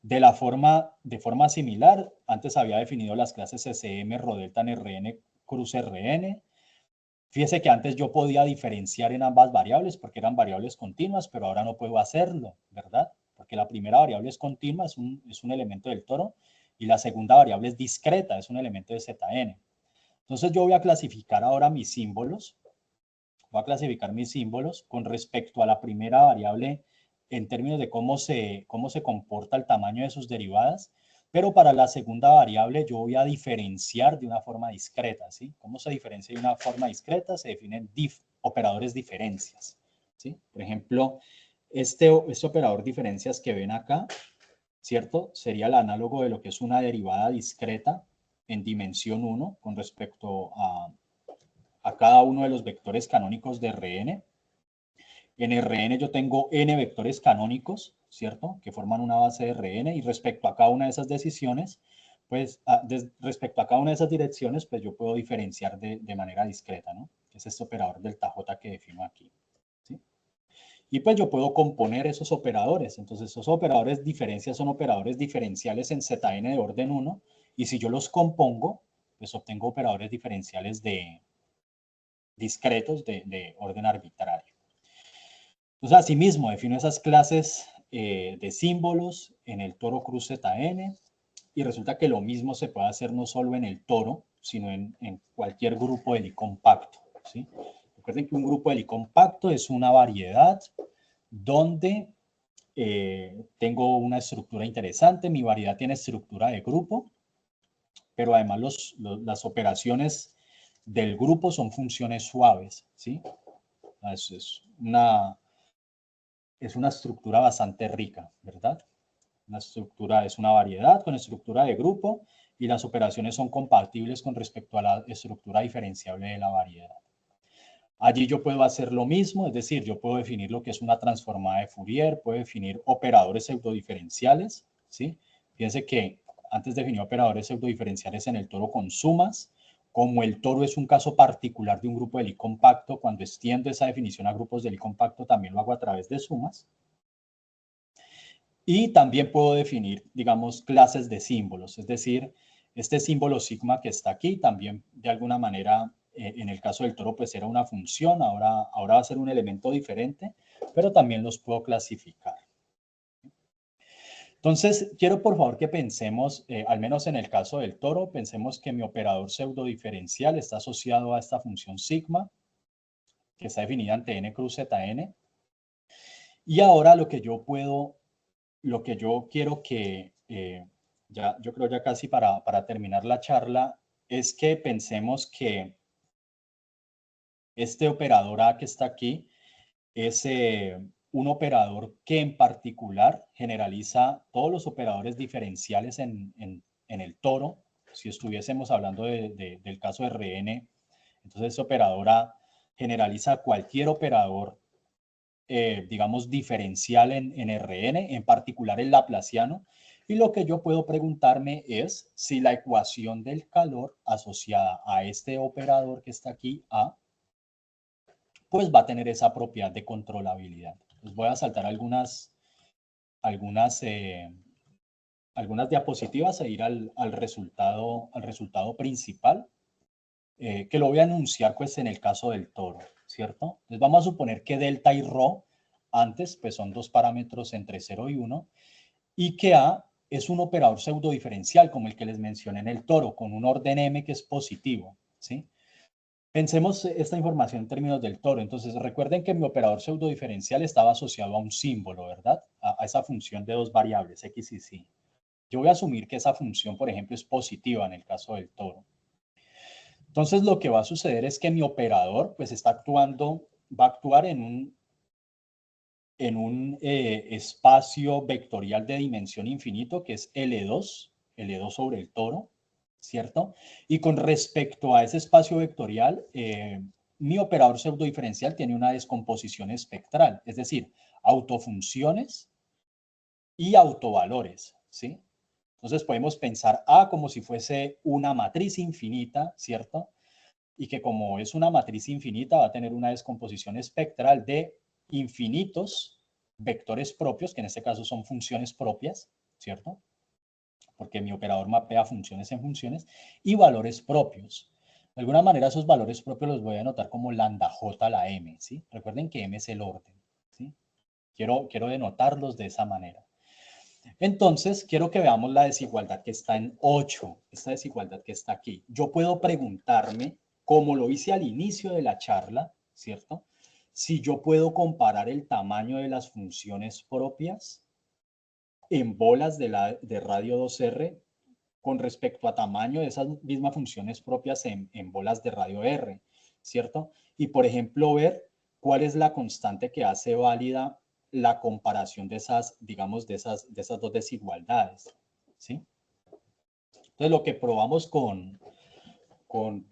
De forma similar, antes había definido las clases SM rho delta en Rn cruz Rn. Fíjese que antes yo podía diferenciar en ambas variables porque eran variables continuas, pero ahora no puedo hacerlo, ¿verdad? Porque la primera variable es continua, es un elemento del toro, y la segunda variable es discreta, es un elemento de Zn. Entonces yo voy a clasificar ahora mis símbolos. Voy a clasificar mis símbolos con respecto a la primera variable en términos de cómo se comporta el tamaño de sus derivadas, pero para la segunda variable yo voy a diferenciar de una forma discreta, ¿sí? ¿Cómo se diferencia de una forma discreta? Se definen operadores diferencias, ¿sí? Por ejemplo, este operador diferencias que ven acá, ¿cierto? Sería el análogo de lo que es una derivada discreta en dimensión 1 con respecto a cada uno de los vectores canónicos de Rn. En Rn yo tengo n vectores canónicos, ¿cierto? Que forman una base de Rn, y respecto a cada una de esas decisiones, pues respecto a cada una de esas direcciones, pues yo puedo diferenciar de manera discreta, ¿no? Es este operador delta J que defino aquí, ¿sí? Y pues yo puedo componer esos operadores. Entonces esos operadores diferencias son operadores diferenciales en Zn de orden 1, y si yo los compongo, pues obtengo operadores diferenciales discretos de orden arbitrario. Entonces, asimismo, defino esas clases de símbolos en el toro cruz Zn, y resulta que lo mismo se puede hacer no solo en el toro, sino en cualquier grupo de Lie compacto, ¿sí? Recuerden que un grupo de Lie compacto es una variedad donde tengo una estructura interesante. Mi variedad tiene estructura de grupo, pero además las operaciones del grupo son funciones suaves, ¿sí? Es una estructura bastante rica, ¿verdad? La estructura es una variedad con estructura de grupo, y las operaciones son compatibles con respecto a la estructura diferenciable de la variedad. Allí yo puedo hacer lo mismo, es decir, yo puedo definir lo que es una transformada de Fourier, puedo definir operadores pseudodiferenciales, ¿sí? Fíjense que antes definí operadores pseudodiferenciales en el toro con sumas. Como el toro es un caso particular de un grupo de Lie compacto, cuando extiendo esa definición a grupos de Lie compacto también lo hago a través de sumas. Y también puedo definir, digamos, clases de símbolos, es decir, este símbolo sigma que está aquí también de alguna manera, en el caso del toro, pues era una función, ahora va a ser un elemento diferente, pero también los puedo clasificar. Entonces, quiero por favor que pensemos, al menos en el caso del toro, pensemos que mi operador pseudodiferencial está asociado a esta función sigma, que está definida ante n cruz Zn. Y ahora lo que yo quiero que, yo creo ya casi para terminar la charla, es que pensemos que este operador A que está aquí es un operador que en particular generaliza todos los operadores diferenciales en el toro. Si estuviésemos hablando del caso de Rn, entonces ese operador A generaliza cualquier operador, digamos, diferencial en Rn, en particular el laplaciano. Y lo que yo puedo preguntarme es si la ecuación del calor asociada a este operador que está aquí, A, pues va a tener esa propiedad de controlabilidad. Les voy a saltar algunas diapositivas e ir al resultado principal, que lo voy a enunciar pues en el caso del toro, ¿cierto? Entonces vamos a suponer que delta y rho antes pues son dos parámetros entre 0 y 1, y que A es un operador pseudodiferencial como el que les mencioné en el toro, con un orden m que es positivo, ¿sí? Pensemos esta información en términos del toro. Entonces recuerden que mi operador pseudodiferencial estaba asociado a un símbolo, ¿verdad? A esa función de dos variables, x y y. Yo voy a asumir que esa función, por ejemplo, es positiva en el caso del toro. Entonces lo que va a suceder es que mi operador pues va a actuar en un espacio vectorial de dimensión infinito, que es L2 sobre el toro, ¿cierto? Y con respecto a ese espacio vectorial, mi operador pseudodiferencial tiene una descomposición espectral, es decir, autofunciones y autovalores, ¿sí? Entonces podemos pensar A como si fuese una matriz infinita, ¿cierto? Y que como es una matriz infinita va a tener una descomposición espectral de infinitos vectores propios, que en este caso son funciones propias, ¿cierto? Porque mi operador mapea funciones en funciones, y valores propios. De alguna manera esos valores propios los voy a anotar como lambda j a la m, ¿sí? Recuerden que m es el orden, ¿sí? Quiero denotarlos de esa manera. Entonces, quiero que veamos la desigualdad que está en 8, esta desigualdad que está aquí. Yo puedo preguntarme, como lo hice al inicio de la charla, ¿cierto? Si yo puedo comparar el tamaño de las funciones propias en bolas de radio 2R con respecto a tamaño de esas mismas funciones propias en bolas de radio R, ¿cierto? Y, por ejemplo, ver cuál es la constante que hace válida la comparación de esas, digamos, de esas dos desigualdades, ¿sí? Entonces, lo que probamos con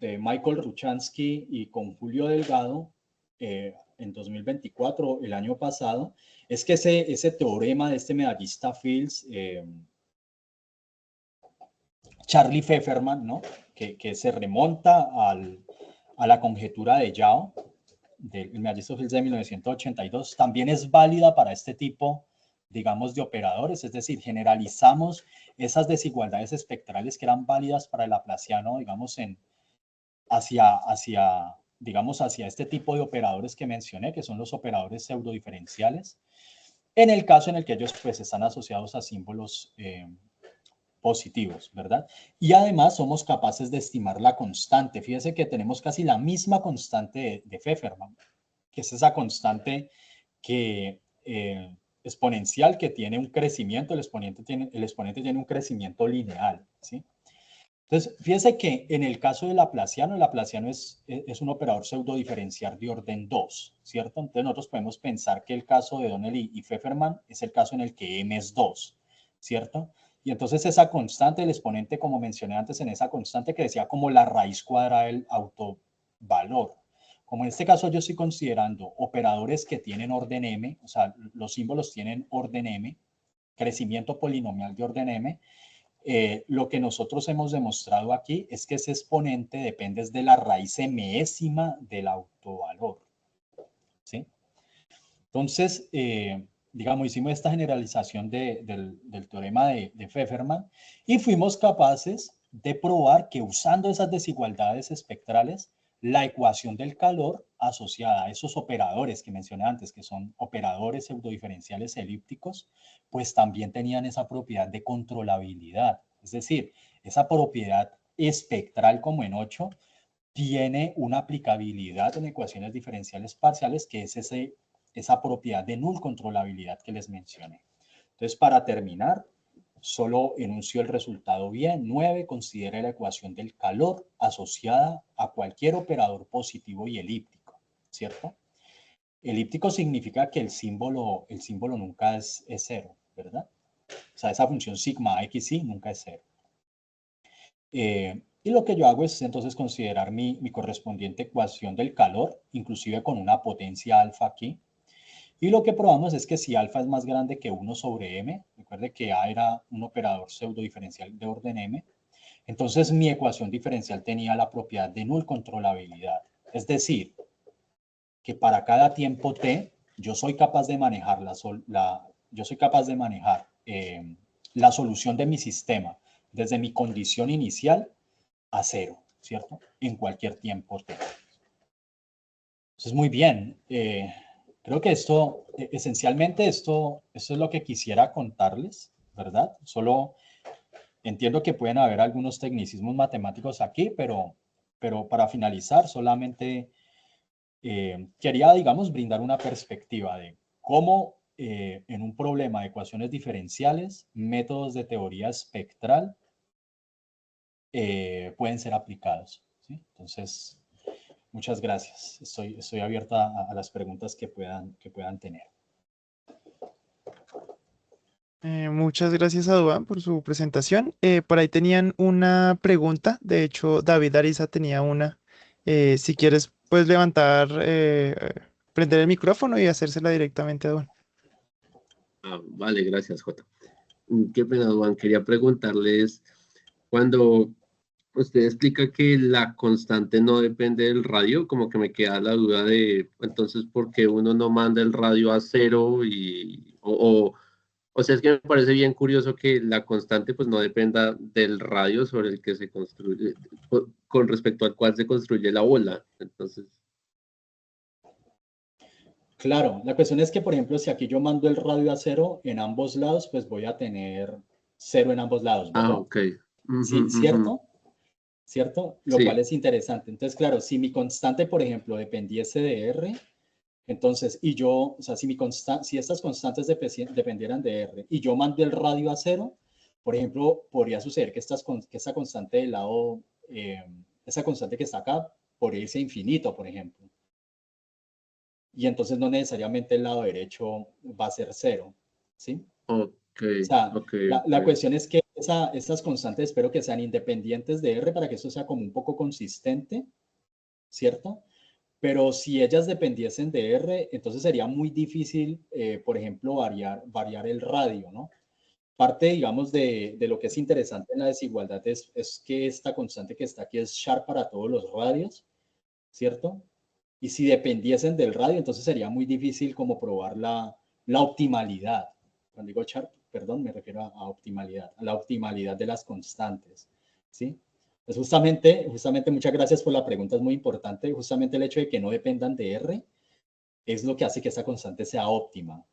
Michael Ruchansky y con Julio Delgado en 2024, el año pasado, es que ese teorema de este medallista Fields, Charlie Pfefferman, ¿no? que se remonta a la conjetura de Yao, del medallista Fields de 1982, también es válida para este tipo, digamos, de operadores, es decir, generalizamos esas desigualdades espectrales que eran válidas para el laplaciano, digamos, digamos, hacia este tipo de operadores que mencioné, que son los operadores pseudodiferenciales, en el caso en el que ellos pues están asociados a símbolos positivos, ¿verdad? Y además somos capaces de estimar la constante. Fíjese que tenemos casi la misma constante de Pfefferman, que es esa constante que exponencial que tiene un crecimiento, el exponente tiene un crecimiento lineal, ¿sí? Entonces, fíjese que en el caso del Laplaciano, el Laplaciano es un operador pseudodiferencial de orden 2, ¿cierto? Entonces, nosotros podemos pensar que el caso de Donnelly y Pfefferman es el caso en el que m es 2, ¿cierto? Y entonces esa constante, el exponente, como mencioné antes, en esa constante crecía como la raíz cuadrada del autovalor. Como en este caso yo estoy considerando operadores que tienen orden m, o sea, los símbolos tienen orden m, crecimiento polinomial de orden m, lo que nosotros hemos demostrado aquí es que ese exponente depende de la raíz mésima del autovalor, ¿sí? Entonces, digamos, hicimos esta generalización del teorema de Pfefferman y fuimos capaces de probar que usando esas desigualdades espectrales, la ecuación del calor asociada a esos operadores que mencioné antes, que son operadores pseudodiferenciales elípticos, pues también tenían esa propiedad de controlabilidad. Es decir, esa propiedad espectral como en 8 tiene una aplicabilidad en ecuaciones diferenciales parciales, que es esa propiedad de null controlabilidad que les mencioné. Entonces, para terminar, solo enuncio el resultado bien. 9, considera la ecuación del calor asociada a cualquier operador positivo y elíptico, ¿cierto? Elíptico significa que el símbolo nunca es cero, ¿verdad? O sea, esa función sigma xy nunca es cero. Y lo que yo hago es entonces considerar mi correspondiente ecuación del calor, inclusive con una potencia alfa aquí. Y lo que probamos es que si alfa es más grande que 1 sobre m, recuerde que A era un operador pseudodiferencial de orden m, entonces mi ecuación diferencial tenía la propiedad de null controlabilidad. Es decir, que para cada tiempo t, yo soy capaz de manejar la solución de mi sistema desde mi condición inicial a 0, ¿cierto? En cualquier tiempo t. Entonces, muy bien. Creo que esencialmente esto es lo que quisiera contarles, ¿verdad? Solo entiendo que pueden haber algunos tecnicismos matemáticos aquí, pero para finalizar, solamente quería, digamos, brindar una perspectiva de cómo en un problema de ecuaciones diferenciales, métodos de teoría espectral pueden ser aplicados, ¿sí? Entonces, muchas gracias. Estoy abierto a las preguntas que puedan tener. Muchas gracias a Duan por su presentación. Por ahí tenían una pregunta. De hecho, David Ariza tenía una. Si quieres, puedes levantar, prender el micrófono y hacérsela directamente a Duan. Vale, gracias, Jota. Qué pena, Juan. Quería preguntarles, cuando usted explica que la constante no depende del radio, como que me queda la duda de, entonces, ¿por qué uno no manda el radio a 0? O sea, es que me parece bien curioso que la constante pues no dependa del radio sobre el que se construye, con respecto al cual se construye la bola. Entonces, Claro, la cuestión es que, por ejemplo, si aquí yo mando el radio a 0 en ambos lados, pues voy a tener 0 en ambos lados, ¿verdad? ok. Sí, ¿cierto? ¿Cierto? Lo cual Sí, es interesante. Entonces, claro, si mi constante, por ejemplo, dependiese de R, entonces, o sea, si estas constantes dependieran de R y yo mandé el radio a 0, por ejemplo, podría suceder que esta constante del lado, esa constante que está acá, podría irse a infinito, por ejemplo. Y entonces no necesariamente el lado derecho va a ser 0, ¿sí? ok, O sea, ok, la ok. cuestión es que estas constantes espero que sean independientes de R para que esto sea como un poco consistente, ¿cierto? Pero si ellas dependiesen de R, entonces sería muy difícil, por ejemplo, variar el radio, ¿no? Parte, digamos, de lo que es interesante en la desigualdad es que esta constante que está aquí es Sharp para todos los radios, ¿cierto? Y si dependiesen del radio, entonces sería muy difícil como probar la optimalidad. Cuando digo Sharp, perdón, me refiero a optimalidad, a la optimalidad de las constantes, ¿sí? Pues justamente, muchas gracias por la pregunta, es muy importante. Justamente el hecho de que no dependan de R es lo que hace que esa constante sea óptima.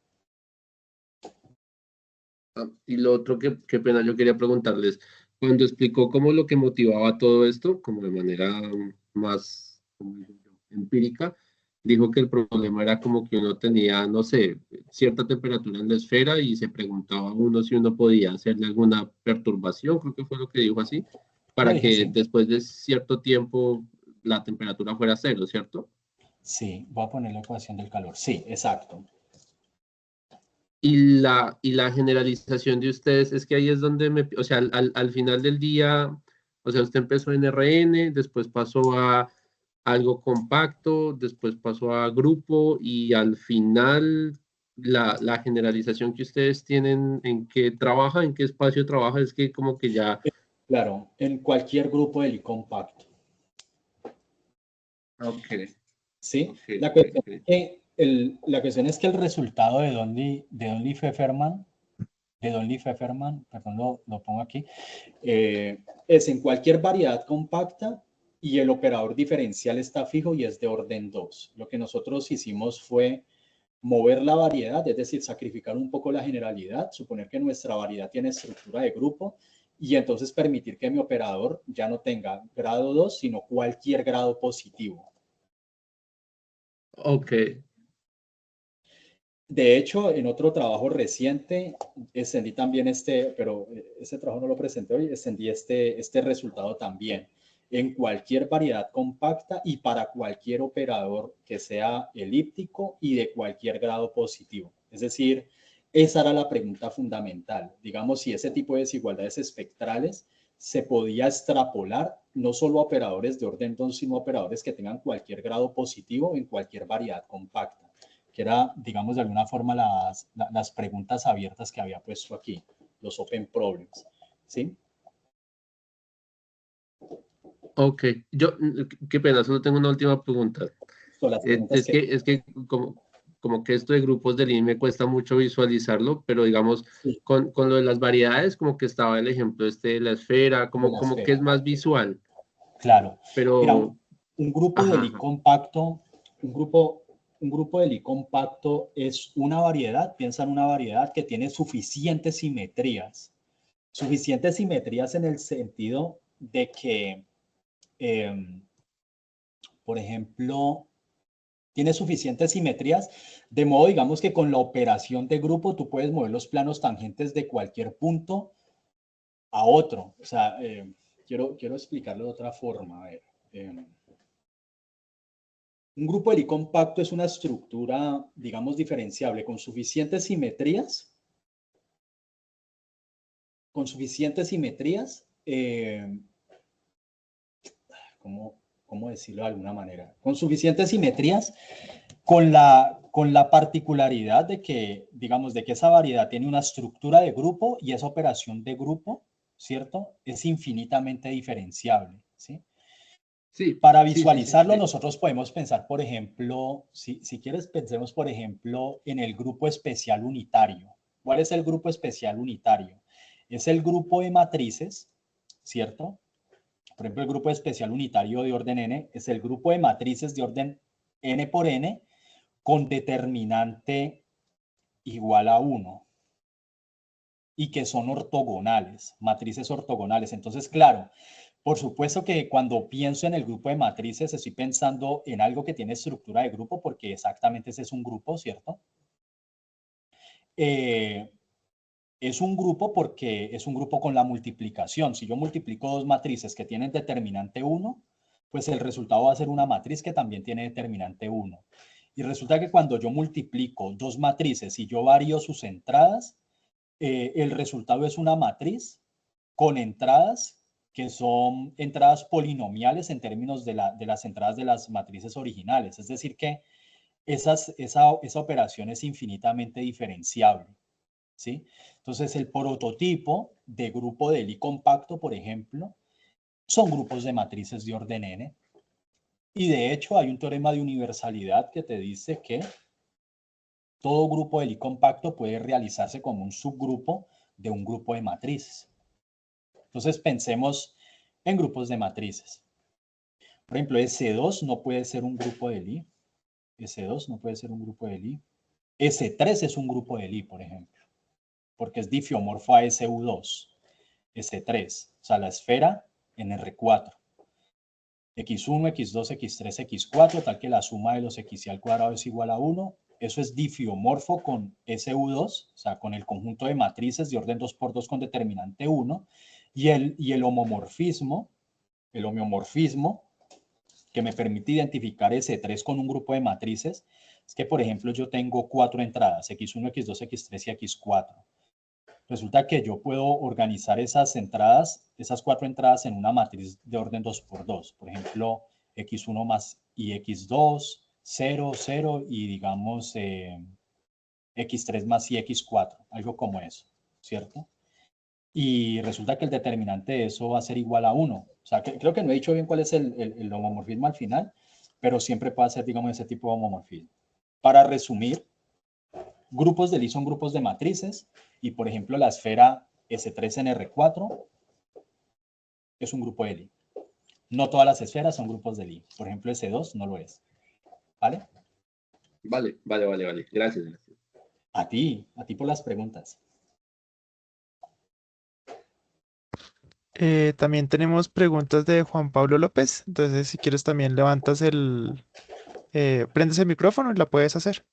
Y lo otro que, qué pena, yo quería preguntarles, cuando explicó cómo lo que motivaba todo esto, como de manera más como digo yo, empírica, dijo que el problema era como que uno tenía, no sé, cierta temperatura en la esfera y se preguntaba uno si uno podía hacerle alguna perturbación, creo que fue lo que dijo así, Lo para dije, que sí. después de cierto tiempo la temperatura fuera cero, ¿cierto? Sí, voy a poner la ecuación del calor. Sí, exacto. Y la generalización de ustedes es que ahí es donde o sea, al final del día, o sea, usted empezó en RN, después pasó a algo compacto, después pasó a grupo y al final la generalización que ustedes tienen en qué trabaja, en qué espacio trabaja, es que como que ya, Claro, en cualquier grupo de Lie compacto. ok, ¿Sí? ok, ok, ok. La cuestión es que el resultado de Donley Pfefferman, perdón, lo pongo aquí, es en cualquier variedad compacta y el operador diferencial está fijo y es de orden 2. Lo que nosotros hicimos fue mover la variedad, es decir, sacrificar un poco la generalidad, suponer que nuestra variedad tiene estructura de grupo y entonces permitir que mi operador ya no tenga grado 2, sino cualquier grado positivo. Ok, De hecho, en otro trabajo reciente, extendí también pero ese trabajo no lo presenté hoy, extendí este resultado también en cualquier variedad compacta y para cualquier operador que sea elíptico y de cualquier grado positivo. Es decir, esa era la pregunta fundamental. Digamos, si ese tipo de desigualdades espectrales se podía extrapolar no solo a operadores de orden 2, sino a operadores que tengan cualquier grado positivo en cualquier variedad compacta, que era, digamos, de alguna forma las preguntas abiertas que había puesto aquí, los open problems, ¿sí? ok. Yo, qué pena, solo tengo una última pregunta. Son las preguntas Es que como que esto de grupos de línea me cuesta mucho visualizarlo, pero digamos, sí, con lo de las variedades, como que estaba el ejemplo este de la esfera, de la como que es esfera. más visual, Claro. Mira, pero, un grupo de ajá, Lie ajá. compacto, un grupo de Lie compacto es una variedad, piensa en una variedad que tiene suficientes simetrías. Suficientes simetrías en el sentido de que, por ejemplo, tiene suficientes simetrías, de modo, digamos, que con la operación de grupo tú puedes mover los planos tangentes de cualquier punto a otro. O sea, quiero explicarlo de otra forma. A ver, un grupo de Lie compacto es una estructura, digamos, diferenciable con suficientes simetrías, ¿cómo, cómo decirlo de alguna manera? Con suficientes simetrías, con la particularidad de que, digamos, de que esa variedad tiene una estructura de grupo y esa operación de grupo, ¿cierto? Es infinitamente diferenciable, ¿sí? Sí, Para sí, sí, sí, visualizarlo, sí. nosotros podemos pensar, por ejemplo, si quieres, pensemos, por ejemplo, en el grupo especial unitario. ¿Cuál es el grupo especial unitario? Es el grupo de matrices, ¿cierto? Por ejemplo, el grupo especial unitario de orden n es el grupo de matrices de orden n por n con determinante igual a 1 y que son ortogonales, matrices ortogonales. Entonces, claro, por supuesto que cuando pienso en el grupo de matrices estoy pensando en algo que tiene estructura de grupo porque exactamente ese es un grupo, ¿cierto? Es un grupo porque es un grupo con la multiplicación. Si yo multiplico dos matrices que tienen determinante 1, pues el resultado va a ser una matriz que también tiene determinante 1. Y resulta que cuando yo multiplico dos matrices y yo varío sus entradas, el resultado es una matriz con entradas que son entradas polinomiales en términos de las entradas de las matrices originales. Es decir, que esa operación es infinitamente diferenciable, ¿sí? Entonces, el prototipo de grupo de Lie compacto, por ejemplo, son grupos de matrices de orden n. Y de hecho, hay un teorema de universalidad que te dice que todo grupo de Lie compacto puede realizarse como un subgrupo de un grupo de matrices. Entonces, pensemos en grupos de matrices. Por ejemplo, S2 no puede ser un grupo de Lie. S2 no puede ser un grupo de Lie. S3 es un grupo de Lie, por ejemplo, porque es difiomorfo a SU2. S3, o sea, la esfera en R4. X1, X2, X3, X4, tal que la suma de los X al cuadrado es igual a 1. Eso es difiomorfo con SU2, o sea, con el conjunto de matrices de orden 2×2 con determinante 1. Y el homomorfismo, que me permite identificar S3 con un grupo de matrices, es que, por ejemplo, yo tengo 4 entradas, X1, X2, X3 y X4. Resulta que yo puedo organizar esas entradas, esas 4 entradas en una matriz de orden 2×2. Por ejemplo, X1 más y X2, 0, 0 y digamos X3 más y X4, algo como eso, ¿cierto? Y resulta que el determinante de eso va a ser igual a 1. O sea, creo que no he dicho bien cuál es el homomorfismo al final, pero siempre puede ser, digamos, ese tipo de homomorfismo. Para resumir, grupos de Lie son grupos de matrices y, por ejemplo, la esfera S3 en R4 es un grupo de Lie. No todas las esferas son grupos de Lie. Por ejemplo, S2 no lo es. ¿Vale? Vale. Gracias. A ti por las preguntas. También tenemos preguntas de Juan Pablo López. Entonces, si quieres, también prendes el micrófono y la puedes hacer.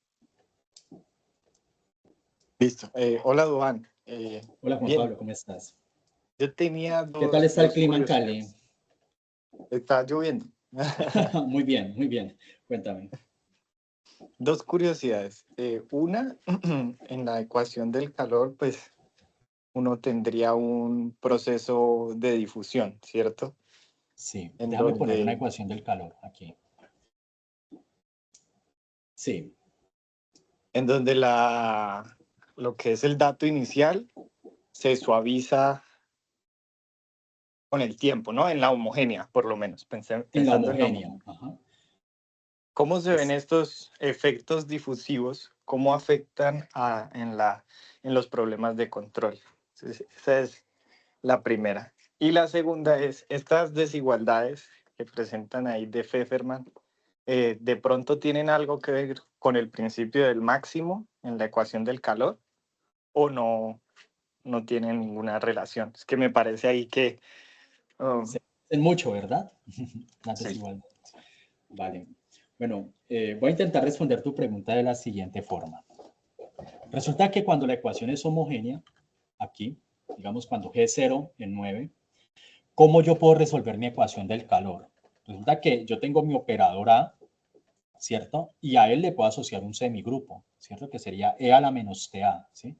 Listo. Hola, Duan. Hola, Juan Bien, Pablo, ¿cómo estás? yo tenía ¿Qué tal está el dos clima en Cali? curiosidades. Está lloviendo. Muy bien, muy bien. Cuéntame. Dos curiosidades. Una, en la ecuación del calor, pues uno tendría un proceso de difusión, ¿cierto? Sí, En déjame poner una donde, ecuación del calor aquí. Sí, en donde lo que es el dato inicial se suaviza con el tiempo, ¿no? En la homogénea, por lo menos, en la pensando en la homogénea. homogénea. Ajá. ¿Cómo se ven Es, estos efectos difusivos? ¿Cómo afectan en los problemas de control? Esa es la primera. Y la segunda es, estas desigualdades que presentan ahí de Pfefferman, ¿de pronto tienen algo que ver con el principio del máximo en la ecuación del calor o no tienen ninguna relación? Es que me parece ahí que... se hacen mucho, ¿verdad? Las sí. desigualdades. Vale. Bueno, voy a intentar responder tu pregunta de la siguiente forma. Resulta que cuando la ecuación es homogénea, aquí, digamos cuando G es 0 en 9, ¿cómo yo puedo resolver mi ecuación del calor? Resulta que yo tengo mi operador A, ¿cierto? Y a él le puedo asociar un semigrupo, ¿cierto? Que sería E a la menos TA, ¿sí?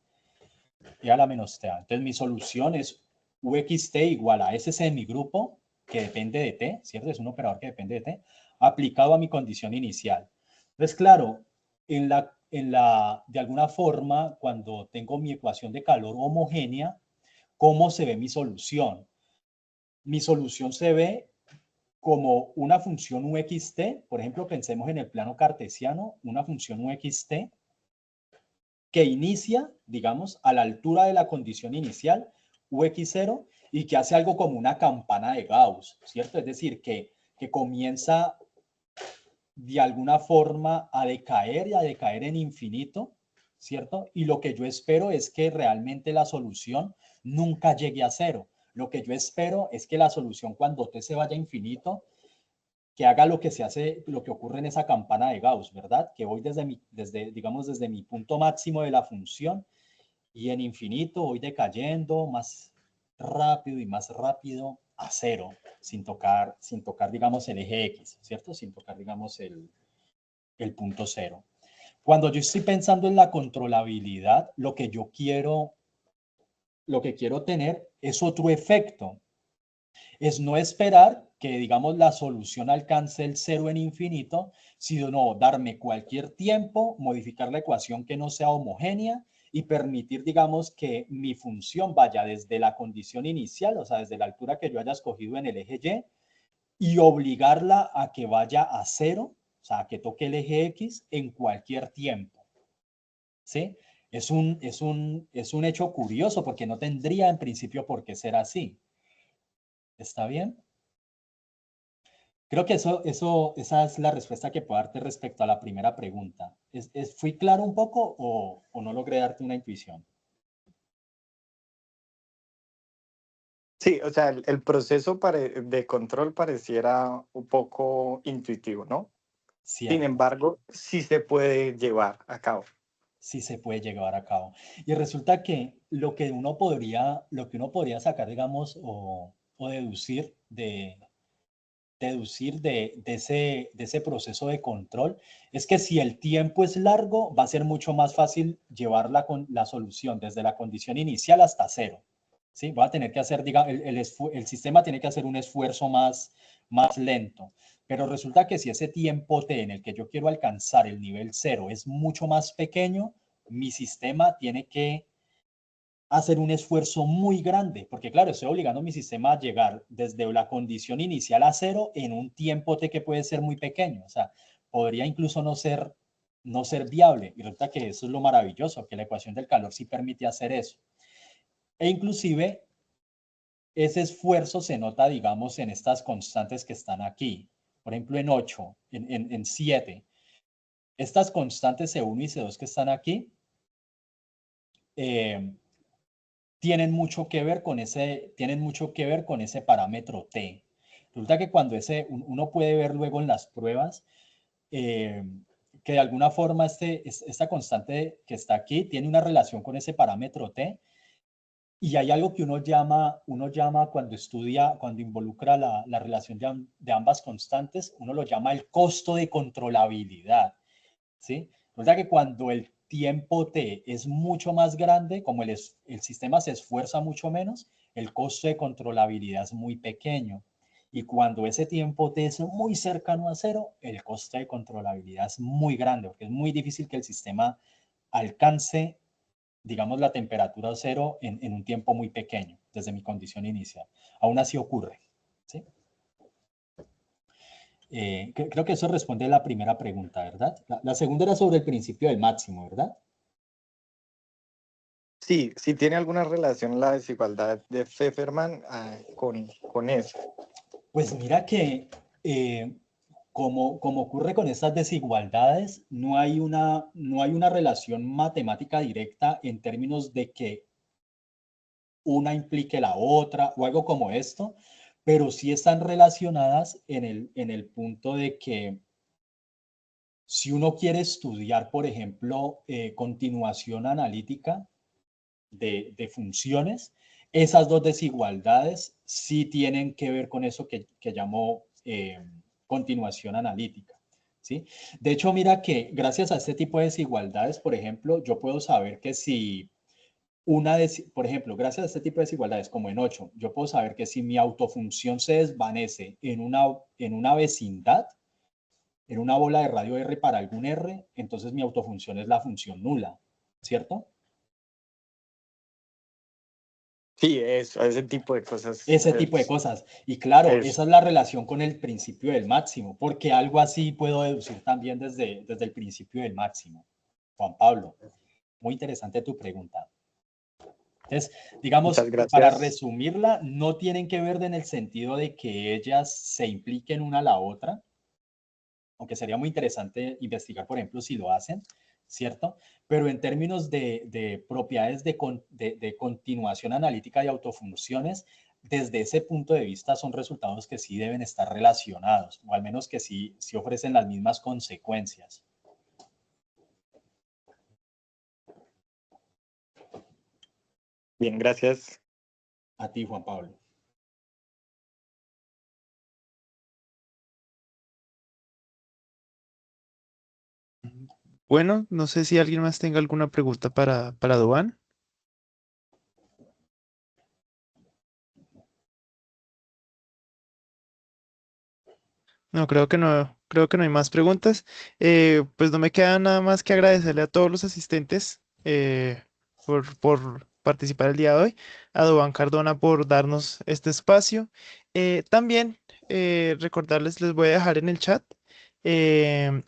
E a la menos TA. Entonces mi solución es UXT igual a ese semigrupo que depende de T, ¿cierto? Es un operador que depende de T, aplicado a mi condición inicial. Entonces, claro, de alguna forma, cuando tengo mi ecuación de calor homogénea, ¿cómo se ve mi solución? Mi solución se ve como una función UXT, por ejemplo, pensemos en el plano cartesiano, una función UXT que inicia, digamos, a la altura de la condición inicial, UX0, y que hace algo como una campana de Gauss, ¿cierto? Es decir, que comienza de alguna forma a decaer y a decaer en infinito, ¿cierto? Y lo que yo espero es que realmente la solución nunca llegue a cero. Lo que yo espero es que la solución cuando t se vaya a infinito, que haga lo que se hace, lo que ocurre en esa campana de Gauss, ¿verdad? Que voy desde mi punto máximo de la función y en infinito voy decayendo más rápido y más rápido a cero, sin tocar, digamos, el eje X, ¿cierto? Sin tocar, digamos, el punto cero. Cuando yo estoy pensando en la controlabilidad, lo que yo quiero lo que quiero tener es otro efecto. Es no esperar que, digamos, la solución alcance el cero en infinito, sino darme cualquier tiempo, modificar la ecuación que no sea homogénea y permitir, digamos, que mi función vaya desde la condición inicial, o sea, desde la altura que yo haya escogido en el eje y obligarla a que vaya a cero, o sea, a que toque el eje X en cualquier tiempo. ¿Sí? Es un hecho curioso porque no tendría en principio por qué ser así. ¿Está bien? Creo que esa es la respuesta que puedo darte respecto a la primera pregunta. ¿Fui claro un poco o no logré darte una intuición? Sí, o sea, el proceso de control pareciera un poco intuitivo, ¿no? Sin Cierto, embargo, sí se puede llevar a cabo. sí se puede llevar a cabo. Y resulta que lo que uno podría sacar, digamos, o deducir de ese proceso de control es que si el tiempo es largo, va a ser mucho más fácil llevar la solución desde la condición inicial hasta cero. ¿Sí? Va a tener que hacer, digamos, el sistema tiene que hacer un esfuerzo más lento. Pero resulta que si ese tiempo t en el que yo quiero alcanzar el nivel cero es mucho más pequeño, mi sistema tiene que hacer un esfuerzo muy grande, porque claro, estoy obligando a mi sistema a llegar desde la condición inicial a cero en un tiempo t que puede ser muy pequeño, o sea, podría incluso no ser viable, y resulta que eso es lo maravilloso, que la ecuación del calor sí permite hacer eso. E inclusive, ese esfuerzo se nota, digamos, en estas constantes que están aquí, por ejemplo, en 8, en 7. Estas constantes C1 y C2 que están aquí, eh, tienen mucho que ver con ese parámetro t. Resulta que cuando uno puede ver luego en las pruebas eh, que de alguna forma esta constante que está aquí tiene una relación con ese parámetro t y hay algo que uno llama cuando involucra la relación de ambas constantes, uno lo llama el costo de controlabilidad. ¿Sí? Resulta que cuando el tiempo t es mucho más grande, como el sistema se esfuerza mucho menos, el costo de controlabilidad es muy pequeño. Y cuando ese tiempo t es muy cercano a cero, el costo de controlabilidad es muy grande, porque es muy difícil que el sistema alcance, digamos, la temperatura cero en un tiempo muy pequeño, desde mi condición inicial. Aún así ocurre. ¿Sí? Creo que eso responde a la primera pregunta, ¿verdad? La segunda era sobre el principio del máximo, ¿verdad? Sí, sí tiene alguna relación la desigualdad de Pfefferman con eso. Pues mira que como ocurre con estas desigualdades, no hay una relación matemática directa en términos de que una implique la otra o algo como esto, pero sí están relacionadas en el punto de que si uno quiere estudiar, por ejemplo, continuación analítica de funciones, esas dos desigualdades sí tienen que ver con eso que llamo continuación analítica. ¿Sí? De hecho, mira que gracias a este tipo de desigualdades, por ejemplo, yo puedo saber que si por ejemplo, gracias a este tipo de desigualdades, como en 8, yo puedo saber que si mi autofunción se desvanece en una vecindad, en una bola de radio R para algún R, entonces mi autofunción es la función nula, ¿cierto? Sí, eso, ese tipo de cosas. Ese tipo de cosas. Y claro, Es, esa es la relación con el principio del máximo, porque algo así puedo deducir también desde el principio del máximo. Juan Pablo, muy interesante tu pregunta. Entonces, digamos, muchas para gracias. resumirla, no tienen que ver en el sentido de que ellas se impliquen una a la otra, aunque sería muy interesante investigar, por ejemplo, si lo hacen, ¿cierto? Pero en términos de propiedades de continuación analítica de autofunciones, desde ese punto de vista son resultados que sí deben estar relacionados, o al menos que sí ofrecen las mismas consecuencias. Bien, gracias. A ti, Juan Pablo. Bueno, no sé si alguien más tenga alguna pregunta para Duan. No, creo que no hay más preguntas. Pues no me queda nada más que agradecerle a todos los asistentes por participar el día de hoy, a Duván Cardona por darnos este espacio. También recordarles, les voy a dejar en el chat eh,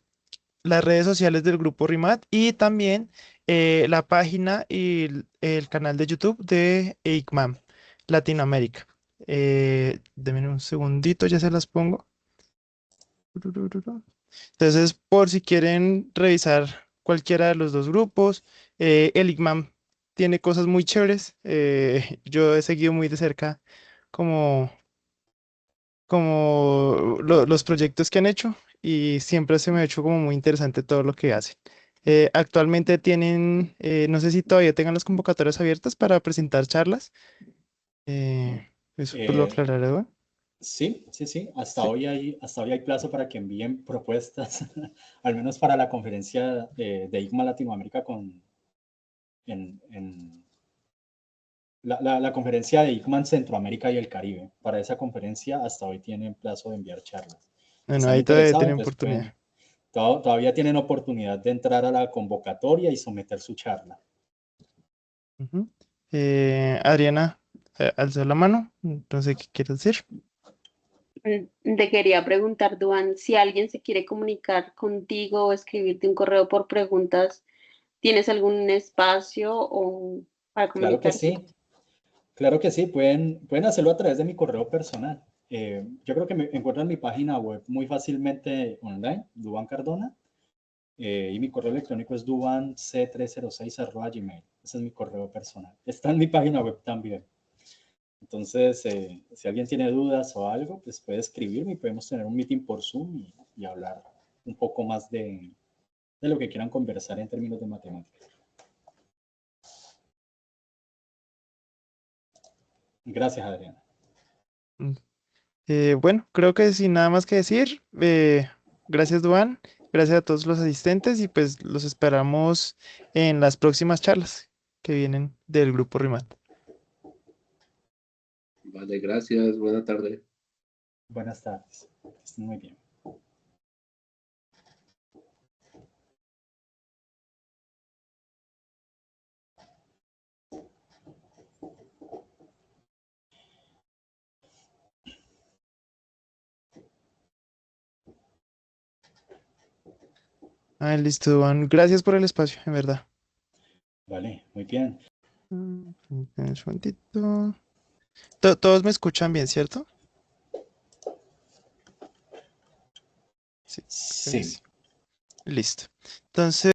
las redes sociales del grupo RIMAT y también la página y el canal de YouTube de ICMAM Latinoamérica. Denme un segundito, ya se las pongo. Entonces, por si quieren revisar cualquiera de los dos grupos, el ICMAM tiene cosas muy chéveres. Yo he seguido muy de cerca como, los proyectos que han hecho y siempre se me ha hecho como muy interesante todo lo que hacen. Actualmente tienen, no sé si todavía tengan las convocatorias abiertas para presentar charlas. Eso pues lo Eh, aclararé, ¿no? sí, sí, sí. Sí. Hasta hoy hay plazo para que envíen propuestas, al menos para la conferencia de ICMA Latinoamérica en la conferencia de ICMA en Centroamérica y el Caribe. Para esa conferencia hasta hoy tienen plazo de enviar charlas. Si Bueno, están ahí todavía interesados, tienen entonces oportunidad. todavía tienen oportunidad de entrar a la convocatoria y someter su charla. Ujú. Adriana, alzó la mano. No sé qué quieres decir. Te quería preguntar, Duan, si alguien se quiere comunicar contigo o escribirte un correo por preguntas, ¿tienes algún espacio o para Claro que comunicarse? sí, claro que sí. Pueden hacerlo a través de mi correo personal. Yo creo que me encuentran mi página web muy fácilmente online, Duban Cardona, y mi correo electrónico es dubanc306@gmail. Ese es mi correo personal. Está en mi página web también. Entonces, si alguien tiene dudas o algo, pues puede escribirme y podemos tener un meeting por Zoom y hablar un poco más de lo que quieran conversar en términos de matemáticas. Gracias, Adriana. Mm. Bueno, creo que sin nada más que decir, gracias, Duan. Gracias a todos los asistentes y pues los esperamos en las próximas charlas que vienen del grupo RIMAT. Vale, gracias. Buena tarde. Buenas tardes. Estén muy bien. Ah, listo, Duan. Gracias por el espacio, en verdad. Vale, muy bien. Un segundito. Todos me escuchan bien, ¿cierto? Sí, creo que Sí. sí. Listo. Entonces...